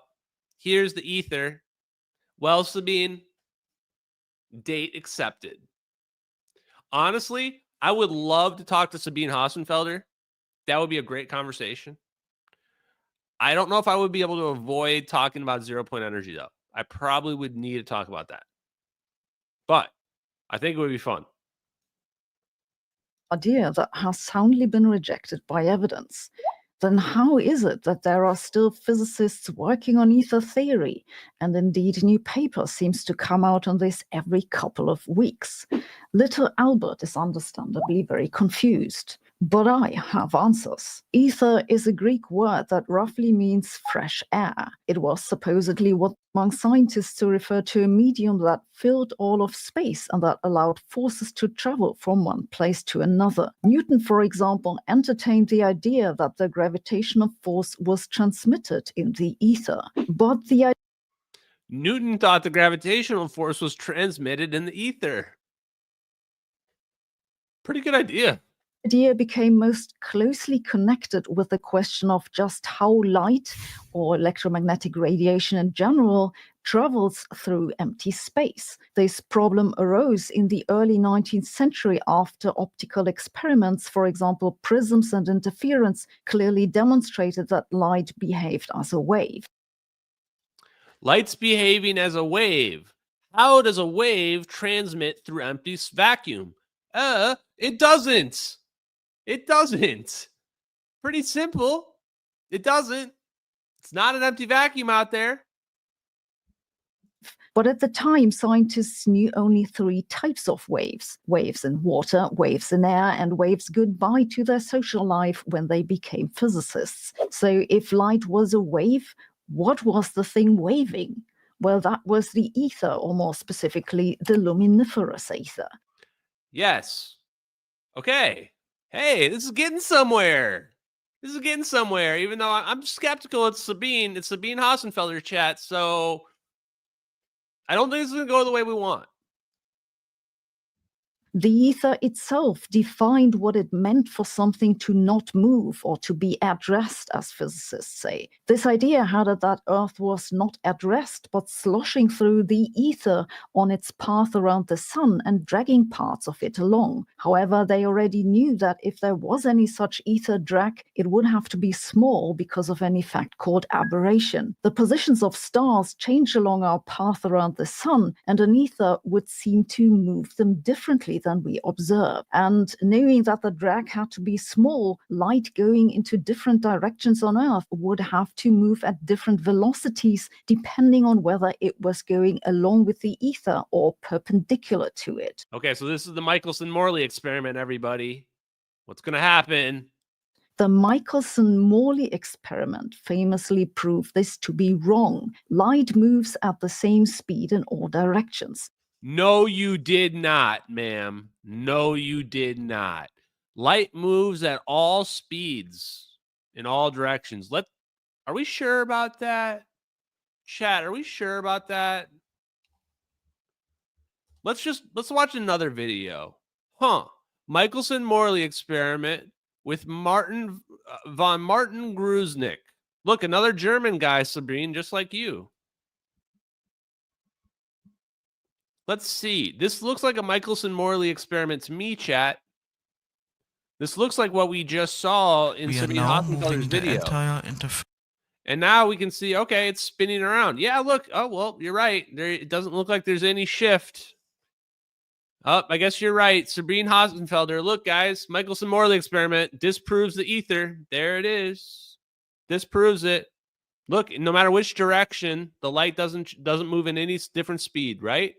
Here's the ether. Well, Sabine, date accepted. Honestly, I would love to talk to Sabine Hossenfelder. That would be a great conversation. I don't know if I would be able to avoid talking about 0 point energy, though. I probably would need to talk about that. But I think it would be fun. Idea that has soundly been rejected by evidence. Then how is it that there are still physicists working on ether theory? And indeed, a new paper seems to come out on this every couple of weeks. Little Albert is understandably very confused. But I have answers. Ether is a Greek word that roughly means fresh air. It was supposedly what among scientists to refer to a medium that filled all of space and that allowed forces to travel from one place to another. Newton, for example, entertained the idea that the gravitational force was transmitted in the ether. But Newton thought the gravitational force was transmitted in the ether. Pretty good idea. Idea became most closely connected with the question of just how light or electromagnetic radiation in general travels through empty space. This problem arose in the early 19th century after optical experiments, for example, prisms and interference, clearly demonstrated that light behaved as a wave. Light's behaving as a wave. How does a wave transmit through empty vacuum? It doesn't. It doesn't. Pretty simple. It doesn't. It's not an empty vacuum out there. But at the time, scientists knew only 3 types of waves. Waves in water, waves in air, and waves goodbye to their social life when they became physicists. So if light was a wave, what was the thing waving? Well, that was the ether, or more specifically, the luminiferous ether. Yes. Okay. Hey, this is getting somewhere. This is getting somewhere, even though I'm skeptical. It's Sabine Hossenfelder, chat, so I don't think this is going to go the way we want. The ether itself defined what it meant for something to not move or to be at rest, as physicists say. This idea had it that Earth was not at rest, but sloshing through the ether on its path around the sun and dragging parts of it along. However, they already knew that if there was any such ether drag, it would have to be small because of an effect called aberration. The positions of stars change along our path around the sun, and an ether would seem to move them differently quickly than we observe. And knowing that the drag had to be small, light going into different directions on Earth would have to move at different velocities depending on whether it was going along with the ether or perpendicular to it. Okay, so this is the Michelson-Morley experiment, everybody. What's going to happen? The Michelson-Morley experiment famously proved this to be wrong. Light moves at the same speed in all directions. No, you did not, ma'am. No, you did not. Light moves at all speeds in all directions. Are we sure about that? Chat, are we sure about that? Let's watch another video. Michelson-Morley experiment with von Martin Grusnick. Look, another German guy, Sabine, just like you. Let's see. This looks like a Michelson-Morley experiment to me, chat. This looks like what we just saw in Sabine Hossenfelder's video. And now we can see, okay, it's spinning around. Yeah, look. Oh, well, you're right. It doesn't look like there's any shift. Oh, I guess you're right. Sabine Hossenfelder. Look, guys, Michelson-Morley experiment disproves the ether. There it is. Disproves it. Look, no matter which direction, the light doesn't move in any different speed, right?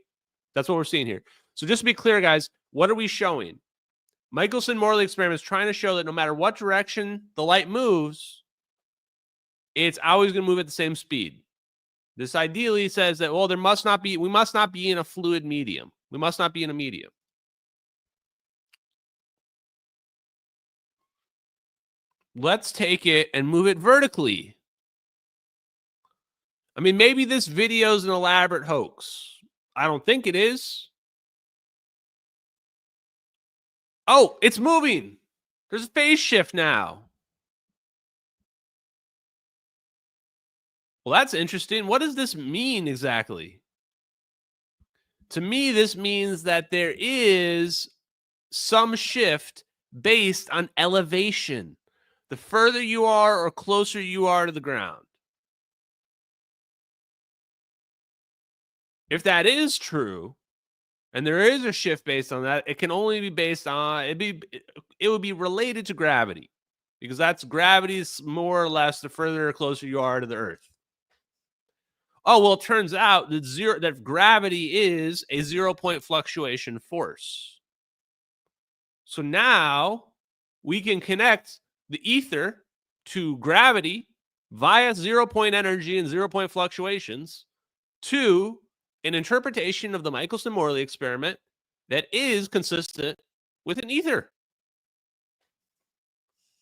That's what we're seeing here. So just to be clear, guys, what are we showing? Michelson-Morley experiment is trying to show that no matter what direction the light moves, it's always going to move at the same speed. This ideally says that, well, we must not be in a fluid medium. We must not be in a medium. Let's take it and move it vertically. I mean, maybe this video is an elaborate hoax. I don't think it is. Oh, it's moving. There's a phase shift now. Well, that's interesting. What does this mean exactly? To me, this means that there is some shift based on elevation. The further you are or closer you are to the ground. If that is true, and there is a shift based on that, it can only be based on, it would be related to gravity, because that's gravity's more or less the further or closer you are to the Earth. Oh, well, it turns out that gravity is a 0-point fluctuation force. So now we can connect the ether to gravity via 0-point energy and 0-point fluctuations to an interpretation of the Michelson-Morley experiment that is consistent with an ether.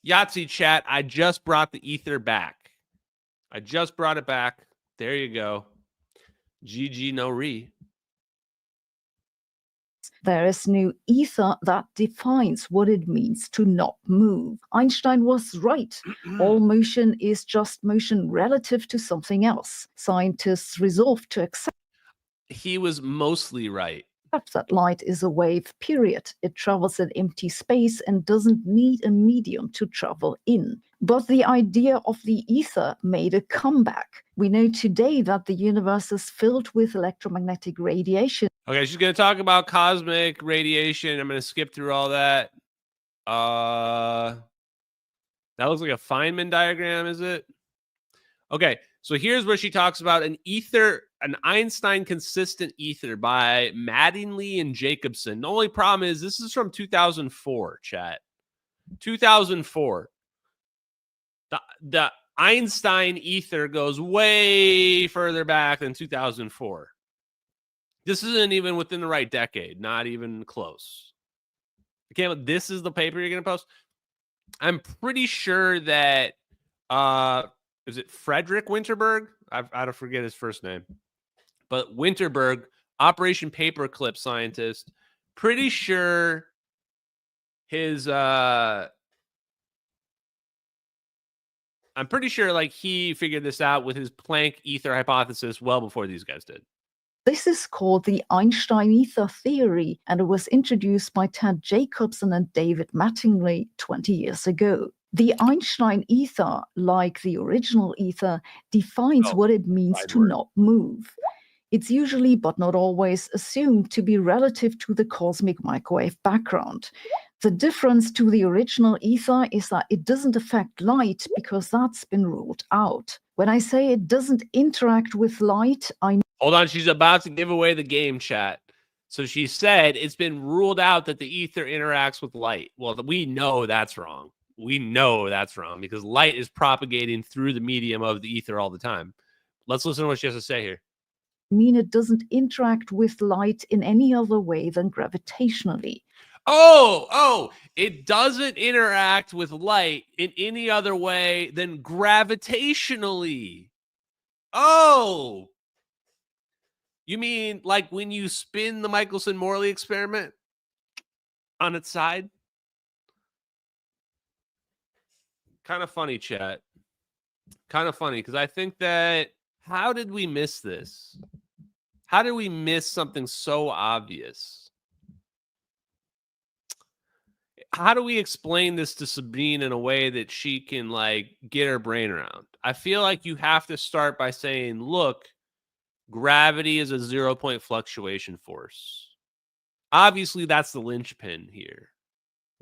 Yahtzee chat, I just brought the ether back. I just brought it back. There you go. GG no re. There is no ether that defines what it means to not move. Einstein was right. All motion is just motion relative to something else. Scientists resolved to accept. He was mostly right. That light is a wave, period. It travels in empty space and doesn't need a medium to travel in. But the idea of the ether made a comeback. We know today that the universe is filled with electromagnetic radiation. Okay, she's going to talk about cosmic radiation. I'm going to skip through all that. That looks like a Feynman diagram, is it? Okay, so here's where she talks about an Einstein consistent ether by Mattingly and Jacobson. The only problem is this is from 2004, chat. 2004. The Einstein ether goes way further back than 2004. This isn't even within the right decade, not even close. Okay, but this is the paper you're going to post. I'm pretty sure that is it Frederick Winterberg? I don't forget his first name. But Winterberg, Operation Paperclip scientist, pretty sure his I'm pretty sure like he figured this out with his Planck ether hypothesis well before these guys did. This is called the Einstein ether theory, and it was introduced by Ted Jacobson and David Mattingly 20 years ago. The Einstein ether, like the original ether, defines what it means to not move. It's usually, but not always, assumed to be relative to the cosmic microwave background. The difference to the original ether is that it doesn't affect light because that's been ruled out. When I say it doesn't interact with light, I Hold on, she's about to give away the game, chat. So she said it's been ruled out that the ether interacts with light. Well, we know that's wrong. We know that's wrong because light is propagating through the medium of the ether all the time. Let's listen to what she has to say here. mean it doesn't interact with light in any other way than gravitationally. Oh, it doesn't interact with light in any other way than gravitationally. Oh, you mean like when you spin the Michelson-Morley experiment on its side? Kind of funny, chat. Kind of funny, because I think that, how did we miss this? How did we miss something so obvious? How do we explain this to Sabine in a way that she can like get her brain around? I feel like you have to start by saying, look, gravity is a 0-point fluctuation force. Obviously, that's the linchpin here.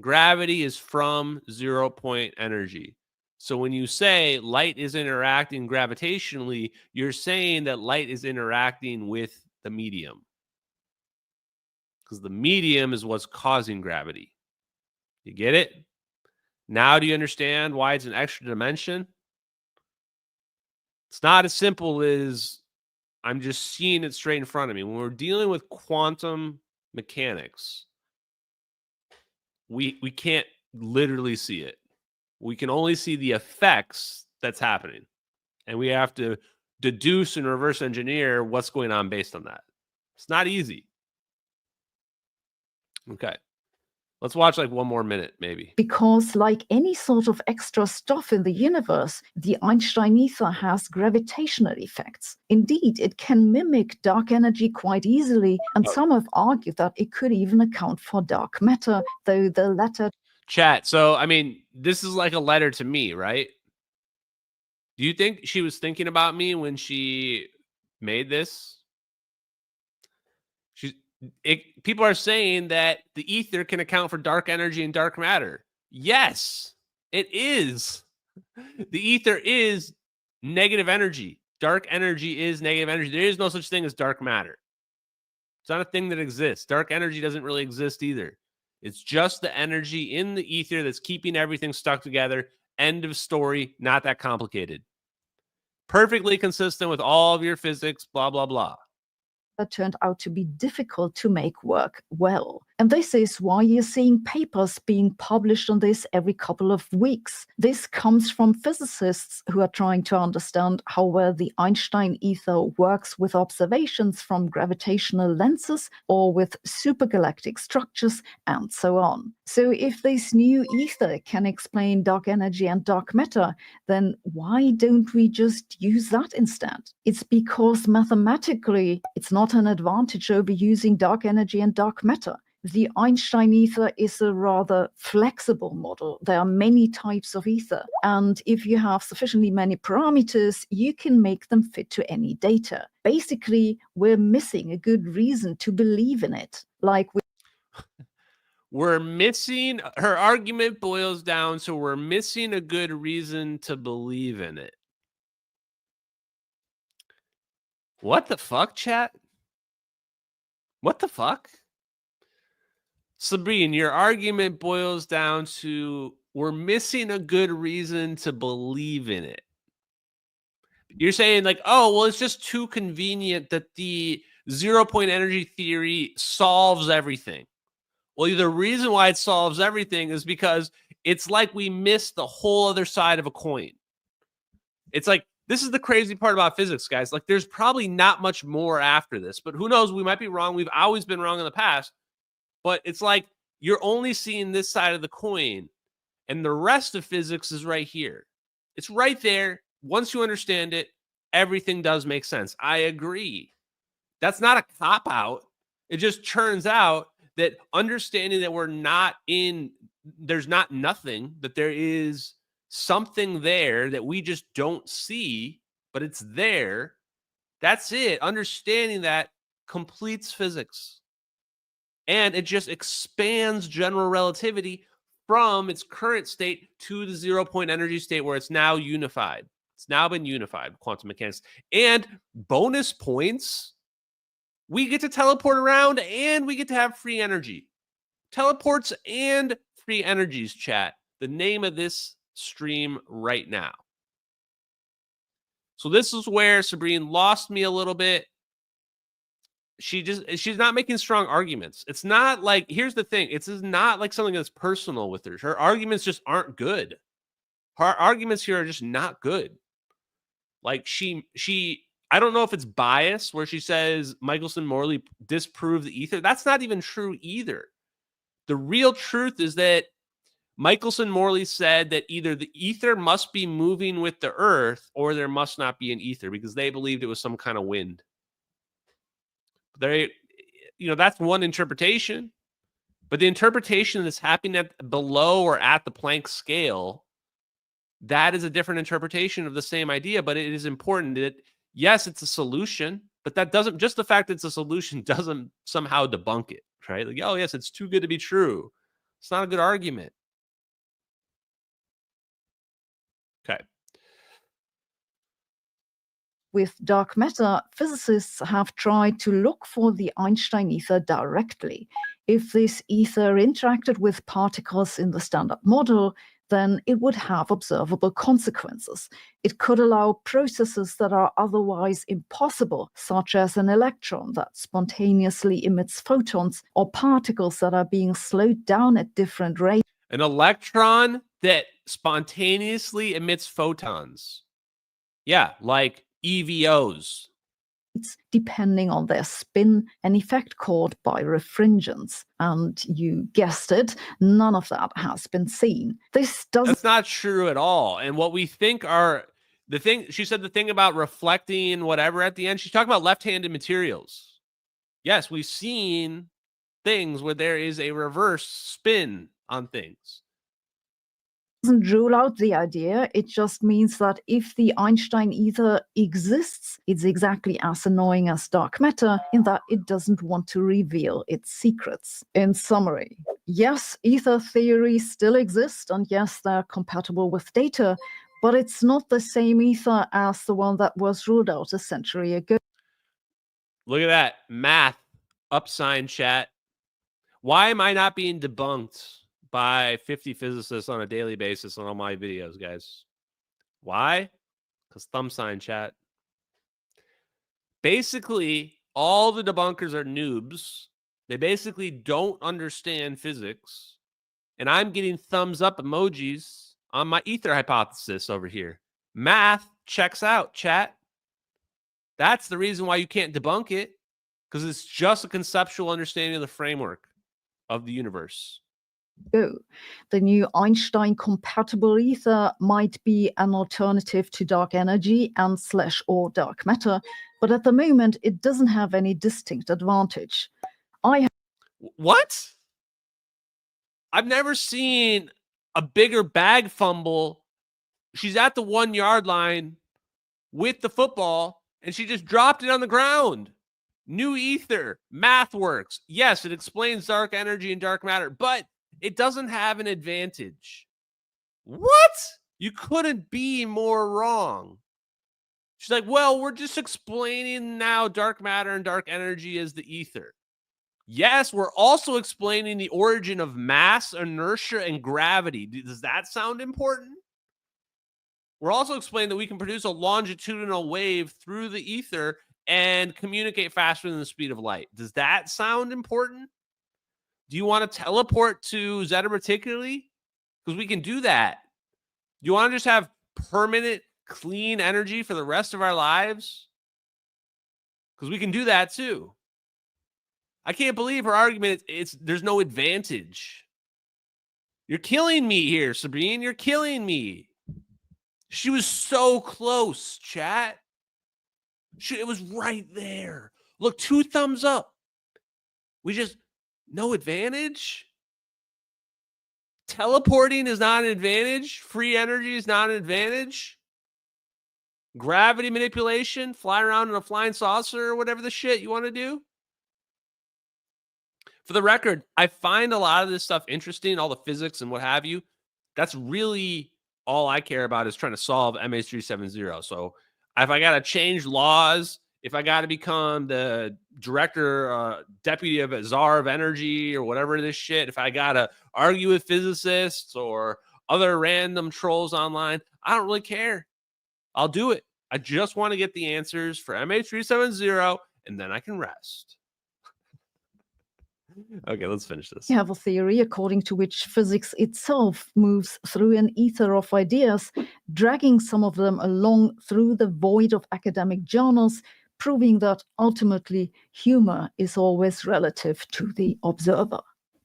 Gravity is from 0-point energy. So when you say light is interacting gravitationally, you're saying that light is interacting with the medium. Because the medium is what's causing gravity. You get it? Now do you understand why it's an extra dimension? It's not as simple as I'm just seeing it straight in front of me. When we're dealing with quantum mechanics, we can't literally see it. We can only see the effects that's happening. And we have to deduce and reverse engineer what's going on based on that. It's not easy. Okay. Let's watch like one more minute, maybe. Because like any sort of extra stuff in the universe, the Einstein ether has gravitational effects. Indeed, it can mimic dark energy quite easily, and some have argued that it could even account for dark matter, though the latter... Chat, so, I mean, this is like a letter to me, right? Do you think she was thinking about me when she made this? People are saying that the ether can account for dark energy and dark matter. Yes, it is. The ether is negative energy. Dark energy is negative energy. There is no such thing as dark matter. It's not a thing that exists. Dark energy doesn't really exist either. It's just the energy in the ether that's keeping everything stuck together. End of story. Not that complicated. Perfectly consistent with all of your physics, blah, blah, blah. That turned out to be difficult to make work well. And this is why you're seeing papers being published on this every couple of weeks. This comes from physicists who are trying to understand how well the Einstein ether works with observations from gravitational lenses or with supergalactic structures and so on. So if this new ether can explain dark energy and dark matter, then why don't we just use that instead? It's because mathematically, it's not an advantage over using dark energy and dark matter. The Einstein ether is a rather flexible model. There are many types of ether, and if you have sufficiently many parameters, you can make them fit to any data. Basically, we're missing a good reason to believe in it. We're missing, her argument boils down to we're missing a good reason to believe in it. What the fuck, chat? What the fuck? Sabine, your argument boils down to we're missing a good reason to believe in it. You're saying like, oh, well, it's just too convenient that the 0-point energy theory solves everything. Well, the reason why it solves everything is because it's like we missed the whole other side of a coin. It's like, this is the crazy part about physics, guys. Like, there's probably not much more after this, but who knows? We might be wrong. We've always been wrong in the past. But it's like you're only seeing this side of the coin, and the rest of physics is right here. It's right there. Once you understand it, everything does make sense. I agree. That's not a cop-out. It just turns out that understanding that we're not in, there's not nothing, that there is something there that we just don't see, but it's there, That's it. Understanding that completes physics. And it just expands general relativity from its current state to the 0-point energy state where it's now unified. It's now been unified, quantum mechanics. And bonus points, we get to teleport around and we get to have free energy. Teleports and free energies, chat. The name of this stream right now. So this is where Sabine lost me a little bit. She's not making strong arguments. It's not like, here's the thing. It's not like something that's personal with her. Her arguments just aren't good. Her arguments here are just not good. Like I don't know if it's bias where she says Michelson Morley disproved the ether. That's not even true either. The real truth is that Michelson Morley said that either the ether must be moving with the earth or there must not be an ether because they believed it was some kind of wind. That's one interpretation. But the interpretation that's happening at below or at the Planck scale, that is a different interpretation of the same idea. But it is important that, yes, it's a solution, but that doesn't, just the fact that it's a solution doesn't somehow debunk it, right? Like, oh, yes, it's too good to be true. It's not a good argument. Okay. With dark matter, physicists have tried to look for the Einstein ether directly. If this ether interacted with particles in the standard model, then it would have observable consequences. It could allow processes that are otherwise impossible, such as an electron that spontaneously emits photons, or particles that are being slowed down at different rates. An electron that spontaneously emits photons. Yeah, like EVOs. Depending on their spin, an effect called birefringence. And you guessed it, none of that has been seen. That's not true at all. And what we think are the thing, she said the thing about reflecting whatever at the end, she's talking about left-handed materials. Yes, we've seen things where there is a reverse spin on things. Doesn't rule out the idea. It just means that if the Einstein ether exists, it's exactly as annoying as dark matter in that it doesn't want to reveal its secrets. In summary, yes, ether theories still exist, and yes, they're compatible with data, but it's not the same ether as the one that was ruled out a century ago. Look at that. Math. Upsign chat. Why am I not being debunked by 50 physicists on a daily basis on all my videos, guys? Why? Because thumb sign chat. Basically, all the debunkers are noobs. They basically don't understand physics. And I'm getting thumbs up emojis on my ether hypothesis over here. Math checks out, chat. That's the reason why you can't debunk it, because it's just a conceptual understanding of the framework of the universe. The new Einstein-compatible ether might be an alternative to dark energy and /or dark matter, but at the moment it doesn't have any distinct advantage. What? I've never seen a bigger bag fumble. She's at the 1 yard line with the football, and she just dropped it on the ground. New ether, math works. Yes, it explains dark energy and dark matter, but it doesn't have an advantage. What? You couldn't be more wrong. She's like, well, we're just explaining now dark matter and dark energy as the ether. Yes, we're also explaining the origin of mass, inertia, and gravity. Does that sound important? We're also explaining that we can produce a longitudinal wave through the ether and communicate faster than the speed of light. Does that sound important? Do you want to teleport to Zeta Reticuli? Because we can do that. Do you want to just have permanent clean energy for the rest of our lives? Because we can do that too. I can't believe her argument. There's no advantage. You're killing me here, Sabine. You're killing me. She was so close, chat. It was right there. Look, 2 thumbs up. No advantage? Teleporting is not an advantage? Free energy is not an advantage? Gravity manipulation, fly around in a flying saucer or whatever the shit you want to do. For the record, I find a lot of this stuff interesting, all the physics and what have you. That's really all I care about is trying to solve MH370. So if I got to change laws, if I got to become the director, deputy of a czar of energy or whatever this shit, if I got to argue with physicists or other random trolls online, I don't really care. I'll do it. I just want to get the answers for MH370 and then I can rest. Okay, let's finish this. You have a theory according to which physics itself moves through an ether of ideas, dragging some of them along through the void of academic journals, proving that ultimately humor is always relative to the observer.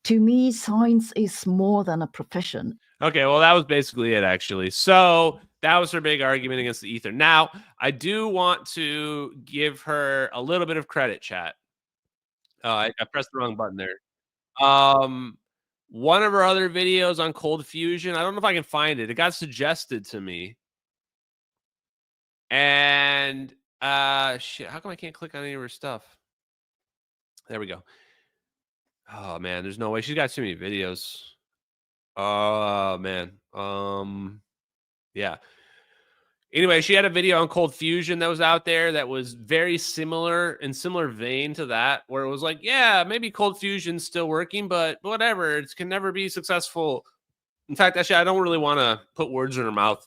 To me, science is more than a profession. Okay, well, that was basically it, actually. So that was her big argument against the ether. Now, I do want to give her a little bit of credit, chat. I pressed the wrong button there. One of her other videos on cold fusion, I don't know if I can find it. It got suggested to me. And shit, how come I can't click on any of her stuff? There we go. Oh man, there's no way. She's got too many videos. Oh man. Yeah. Anyway, she had a video on cold fusion that was out there that was very similar vein to that, where it was like, yeah, maybe cold fusion's still working, but whatever, it can never be successful. In fact, actually, I don't really want to put words in her mouth.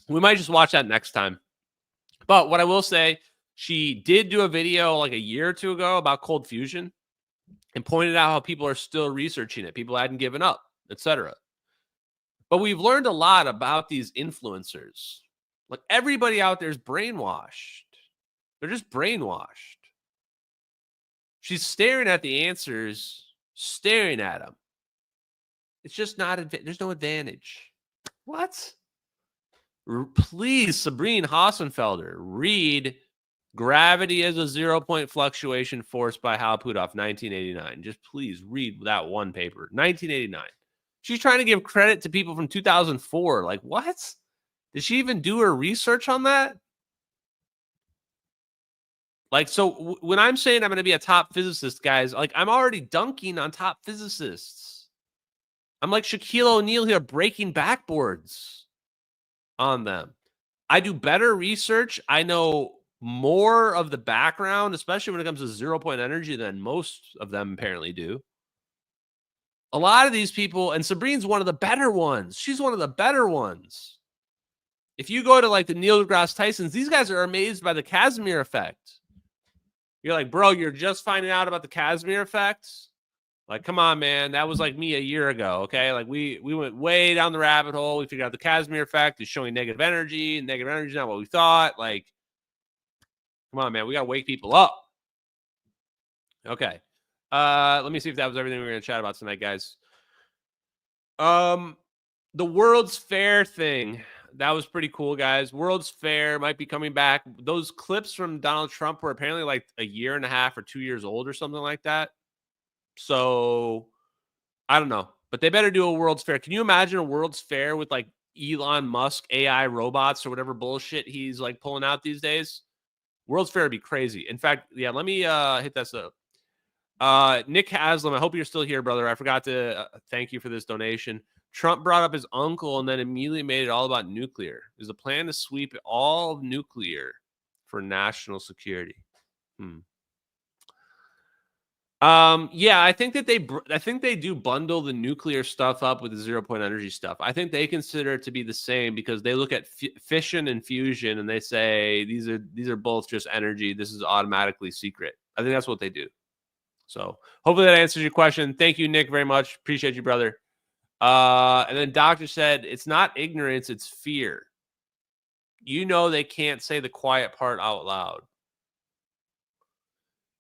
We might just watch that next time. But what I will say, she did do a video like a year or two ago about cold fusion and pointed out how people are still researching it. People hadn't given up, etc. But we've learned a lot about these influencers. Like, everybody out there is brainwashed. They're just brainwashed. She's staring at the answers, staring at them. It's just not, there's no advantage. What? Please, Sabine Hossenfelder, read Gravity as a 0-Point Fluctuation Forced by Hal Puthoff, 1989. Just please read that one paper, 1989. She's trying to give credit to people from 2004. Like, what? Did she even do her research on that? Like, so when I'm saying I'm going to be a top physicist, guys, like, I'm already dunking on top physicists. I'm like Shaquille O'Neal here, breaking backboards on them. I do better research. I know more of the background, especially when it comes to 0-Point energy, than most of them apparently do. A lot of these people, and Sabrine's one of the better ones. She's one of the better ones. If you go to like the Neil deGrasse Tysons, these guys are amazed by the Casimir effect. You're like, bro, you're just finding out about the Casimir effect? Like, come on, man. That was like me a year ago, okay? Like, we went way down the rabbit hole. We figured out the Casimir effect is showing negative energy. Negative energy is not what we thought. Like, come on, man. We got to wake people up. Okay. Let me see if that was everything we were going to chat about tonight, guys. The World's Fair thing. That was pretty cool, guys. World's Fair might be coming back. Those clips from Donald Trump were apparently like a year and a half or 2 years old or something like that. So I don't know, but they better do a World's Fair. Can you imagine a World's Fair with like Elon Musk AI robots or whatever bullshit he's like pulling out these days? World's Fair would be crazy. In fact, yeah, let me hit this up. Nick Haslam, I hope you're still here, brother. I forgot to thank you for this donation. Trump brought up his uncle and then immediately made it all about nuclear. There's a plan to sweep all of nuclear for national security. Yeah, I think that they do bundle the nuclear stuff up with the 0-Point energy stuff. I think they consider it to be the same because they look at fission and fusion and they say these are both just energy. This is automatically secret. I think that's what they do. So hopefully that answers your question. Thank you, Nick, very much. Appreciate you, brother. And then Doctor said it's not ignorance, it's fear. You know they can't say the quiet part out loud.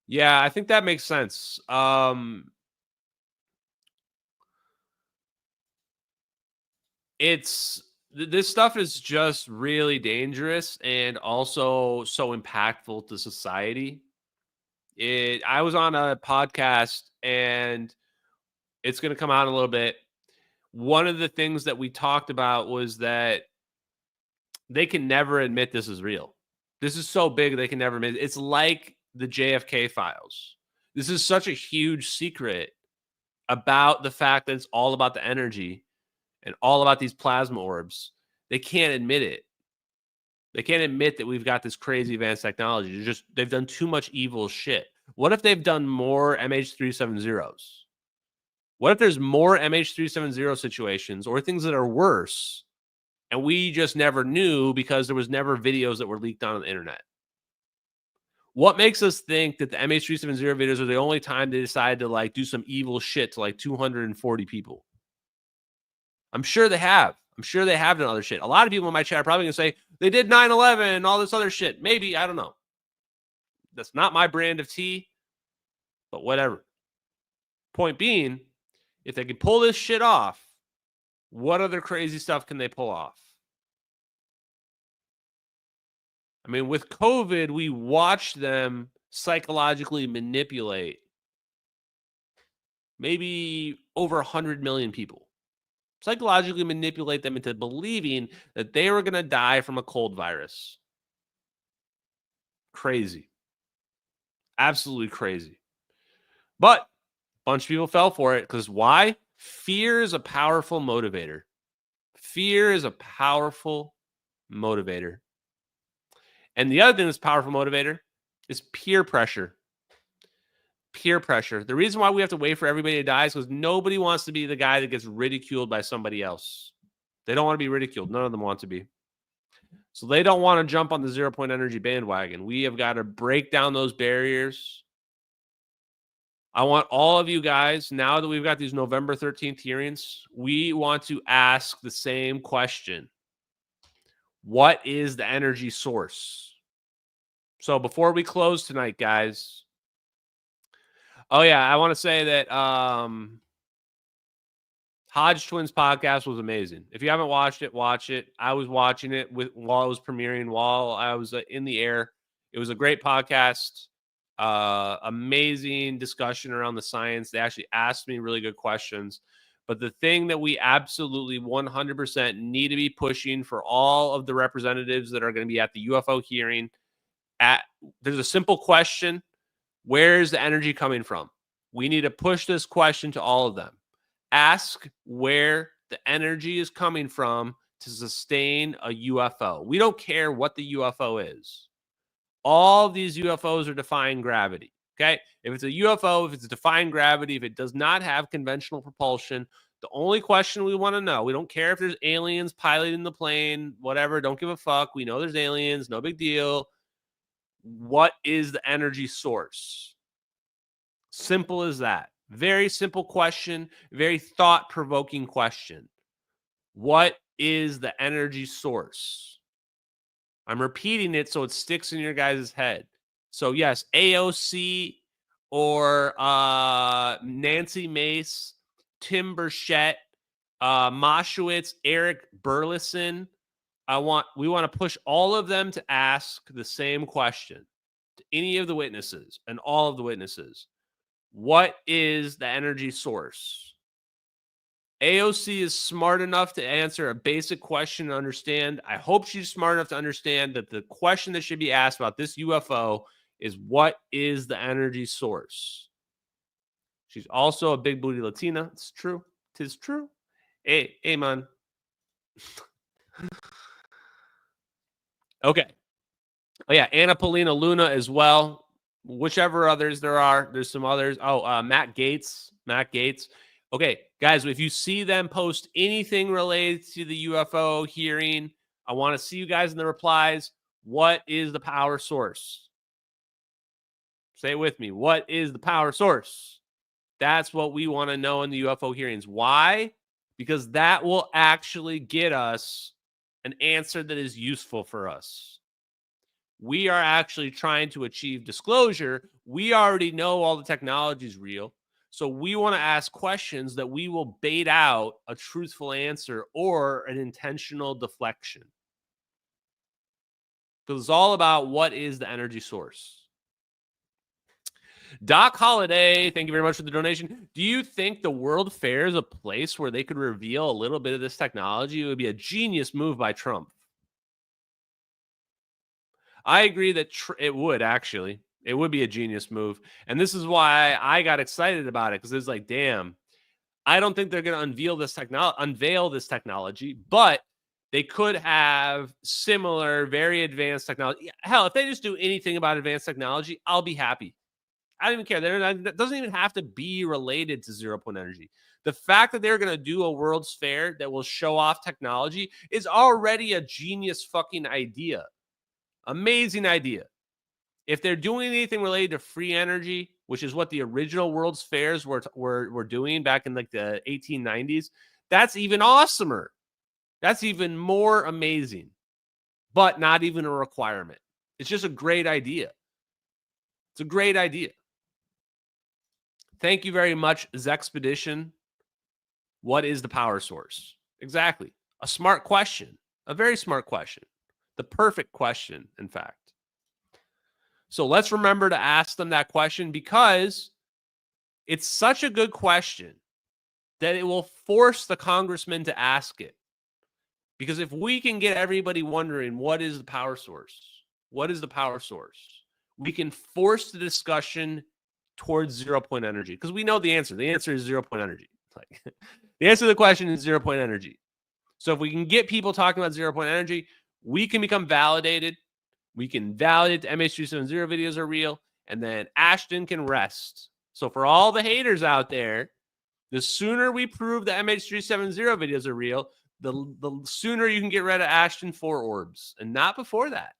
Yeah, I think that makes sense. This stuff is just really dangerous and also so impactful to society. I was on a podcast and it's going to come out in a little bit. One of the things that we talked about was that they can never admit this is real. This is so big they can never admit it. It's like the JFK files. This is such a huge secret about the fact that it's all about the energy and all about these plasma orbs. They can't admit it. They can't admit that we've got this crazy advanced technology. They've done too much evil shit. What if they've done more MH370s? What if there's more MH370 situations or things that are worse, and we just never knew because there was never videos that were leaked on the internet? What makes us think that the MH370 videos are the only time they decided to like do some evil shit to like 240 people? I'm sure they have. I'm sure they have done other shit. A lot of people in my chat are probably going to say they did 9/11 and all this other shit. Maybe, I don't know. That's not my brand of tea, but whatever. Point being, if they can pull this shit off, what other crazy stuff can they pull off? I mean, with COVID, we watched them psychologically manipulate maybe over 100 million people. Psychologically manipulate them into believing that they were going to die from a cold virus. Crazy. Absolutely crazy. But a bunch of people fell for it because why? Fear is a powerful motivator. Fear is a powerful motivator. And the other thing that's a powerful motivator is peer pressure. Peer pressure. The reason why we have to wait for everybody to die is because nobody wants to be the guy that gets ridiculed by somebody else. They don't want to be ridiculed. None of them want to be. So they don't want to jump on the 0 point energy bandwagon. We have got to break down those barriers. I want all of you guys, now that we've got these November 13th hearings, we want to ask the same question. What is the energy source? So before we close tonight, guys, oh yeah, I want to say that Hodgetwins podcast was amazing. If you haven't watched it, watch it. I was watching it while it was premiering, while I was in the air. It was a great podcast. Amazing discussion around the science. They actually asked me really good questions. But the thing that we absolutely 100% need to be pushing for all of the representatives that are going to be at the UFO hearing, there's a simple question. Where is the energy coming from? We need to push this question to all of them. Ask where the energy is coming from to sustain a UFO. We don't care what the UFO is. All of these UFOs are defying gravity. Okay? If it's a UFO, if it's defying gravity, if it does not have conventional propulsion, the only question we want to know, we don't care if there's aliens piloting the plane, whatever, don't give a fuck. We know there's aliens, no big deal. What is the energy source? Simple as that. Very simple question, very thought-provoking question. What is the energy source? I'm repeating it so it sticks in your guys' head. So yes, AOC or Nancy Mace, Tim Burchett, Moshowitz, Eric Burleson. We want to push all of them to ask the same question to any of the witnesses and all of the witnesses. What is the energy source? AOC is smart enough to answer a basic question and understand. I hope she's smart enough to understand that the question that should be asked about this UFO is what is the energy source? She's also a big booty Latina. It's true. Tis true. Hey, man. Okay. Oh, yeah. Anna Paulina Luna as well. Whichever others there are. There's some others. Oh, Matt Gates. Okay, guys, if you see them post anything related to the UFO hearing, I want to see you guys in the replies. What is the power source? Say it with me. What is the power source? That's what we want to know in the UFO hearings. Why? Because that will actually get us an answer that is useful for us. We are actually trying to achieve disclosure. We already know all the technology is real. So we want to ask questions that we will bait out a truthful answer or an intentional deflection. Because it's all about what is the energy source. Doc Holiday, thank you very much for the donation. Do you think the World Fair is a place where they could reveal a little bit of this technology? It would be a genius move by Trump. I agree that it would actually. It would be a genius move. And this is why I got excited about it, because it's like, damn, I don't think they're going to unveil this technology, but they could have similar, very advanced technology. Hell, if they just do anything about advanced technology, I'll be happy. I don't even care. That doesn't even have to be related to 0 point energy. The fact that they're going to do a World's Fair that will show off technology is already a genius fucking idea. Amazing idea. If they're doing anything related to free energy, which is what the original World's Fairs were doing back in like the 1890s, that's even awesomer. That's even more amazing, but not even a requirement. It's just a great idea. It's a great idea. Thank you very much, Zexpedition. What is the power source? Exactly. A smart question. A very smart question. The perfect question, in fact. So let's remember to ask them that question, because it's such a good question that it will force the congressman to ask it. Because if we can get everybody wondering, what is the power source? What is the power source? We can force the discussion towards 0 point energy, because we know the answer. The answer is 0 point energy. Like, the answer to the question is 0 point energy. So if we can get people talking about 0 point energy, we can become validated. We can validate the MH370 videos are real, and then Ashton can rest. So for all the haters out there, the sooner we prove the MH370 videos are real, the sooner you can get rid of Ashton 4 orbs, and not before that.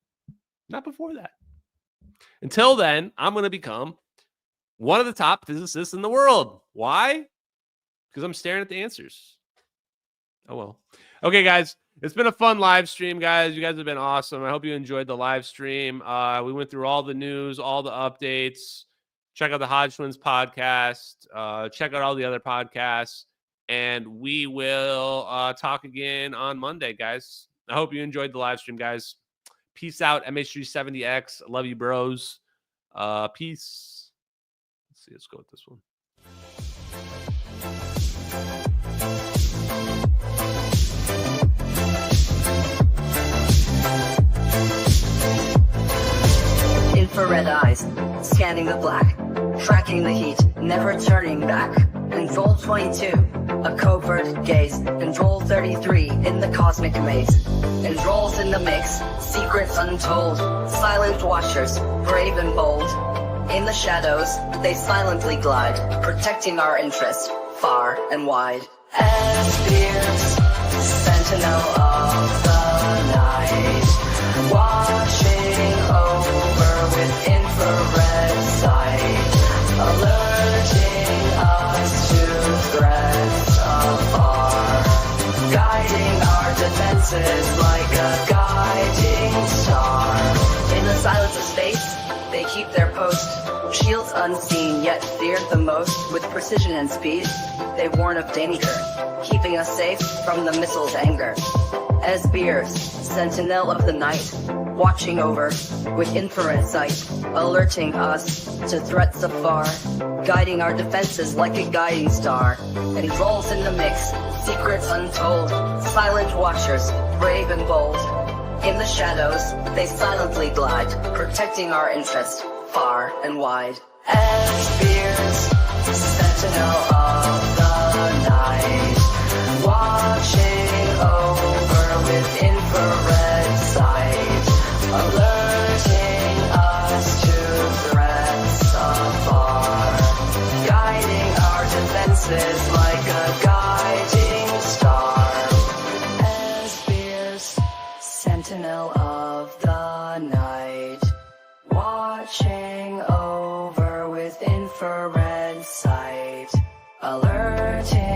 Not before that. Until then, I'm going to become one of the top physicists in the world. Why? Because I'm staring at the answers. Oh, well. Okay, guys. It's been a fun live stream, guys. You guys have been awesome. I hope you enjoyed the live stream. We went through all the news, all the updates. Check out the Hodgetwins podcast. Check out all the other podcasts. And we will talk again on Monday, guys. I hope you enjoyed the live stream, guys. Peace out, MH370X. Love you, bros. Peace. Let's see. Let's go with this one. Infrared eyes, scanning the black, tracking the heat, never turning back. Control 22, a covert gaze. Control 33, in the cosmic maze. Controls in the mix, secrets untold. Silent watchers, brave and bold. In the shadows, they silently glide, protecting our interest, far and wide. As fears, sentinel of the night, watching over with infrared sight, alerting us to threats afar, guiding our defenses like a guiding star. In the silence of space, they keep their post, shields unseen yet feared the most. With precision and speed, they warn of danger, keeping us safe from the missile's anger. As Beers, sentinel of the night, watching over with infrared sight, alerting us to threats afar, guiding our defenses like a guiding star. Controls in the mix, secrets untold, silent watchers, brave and bold. In the shadows, they silently glide, protecting our interest, far and wide. As Beers, sentinel of the night, watching over with infrared sight, alerting us to threats afar, guiding our defenses like a guiding star. As Beers, sentinel of the night, watching over with infrared sight, alerting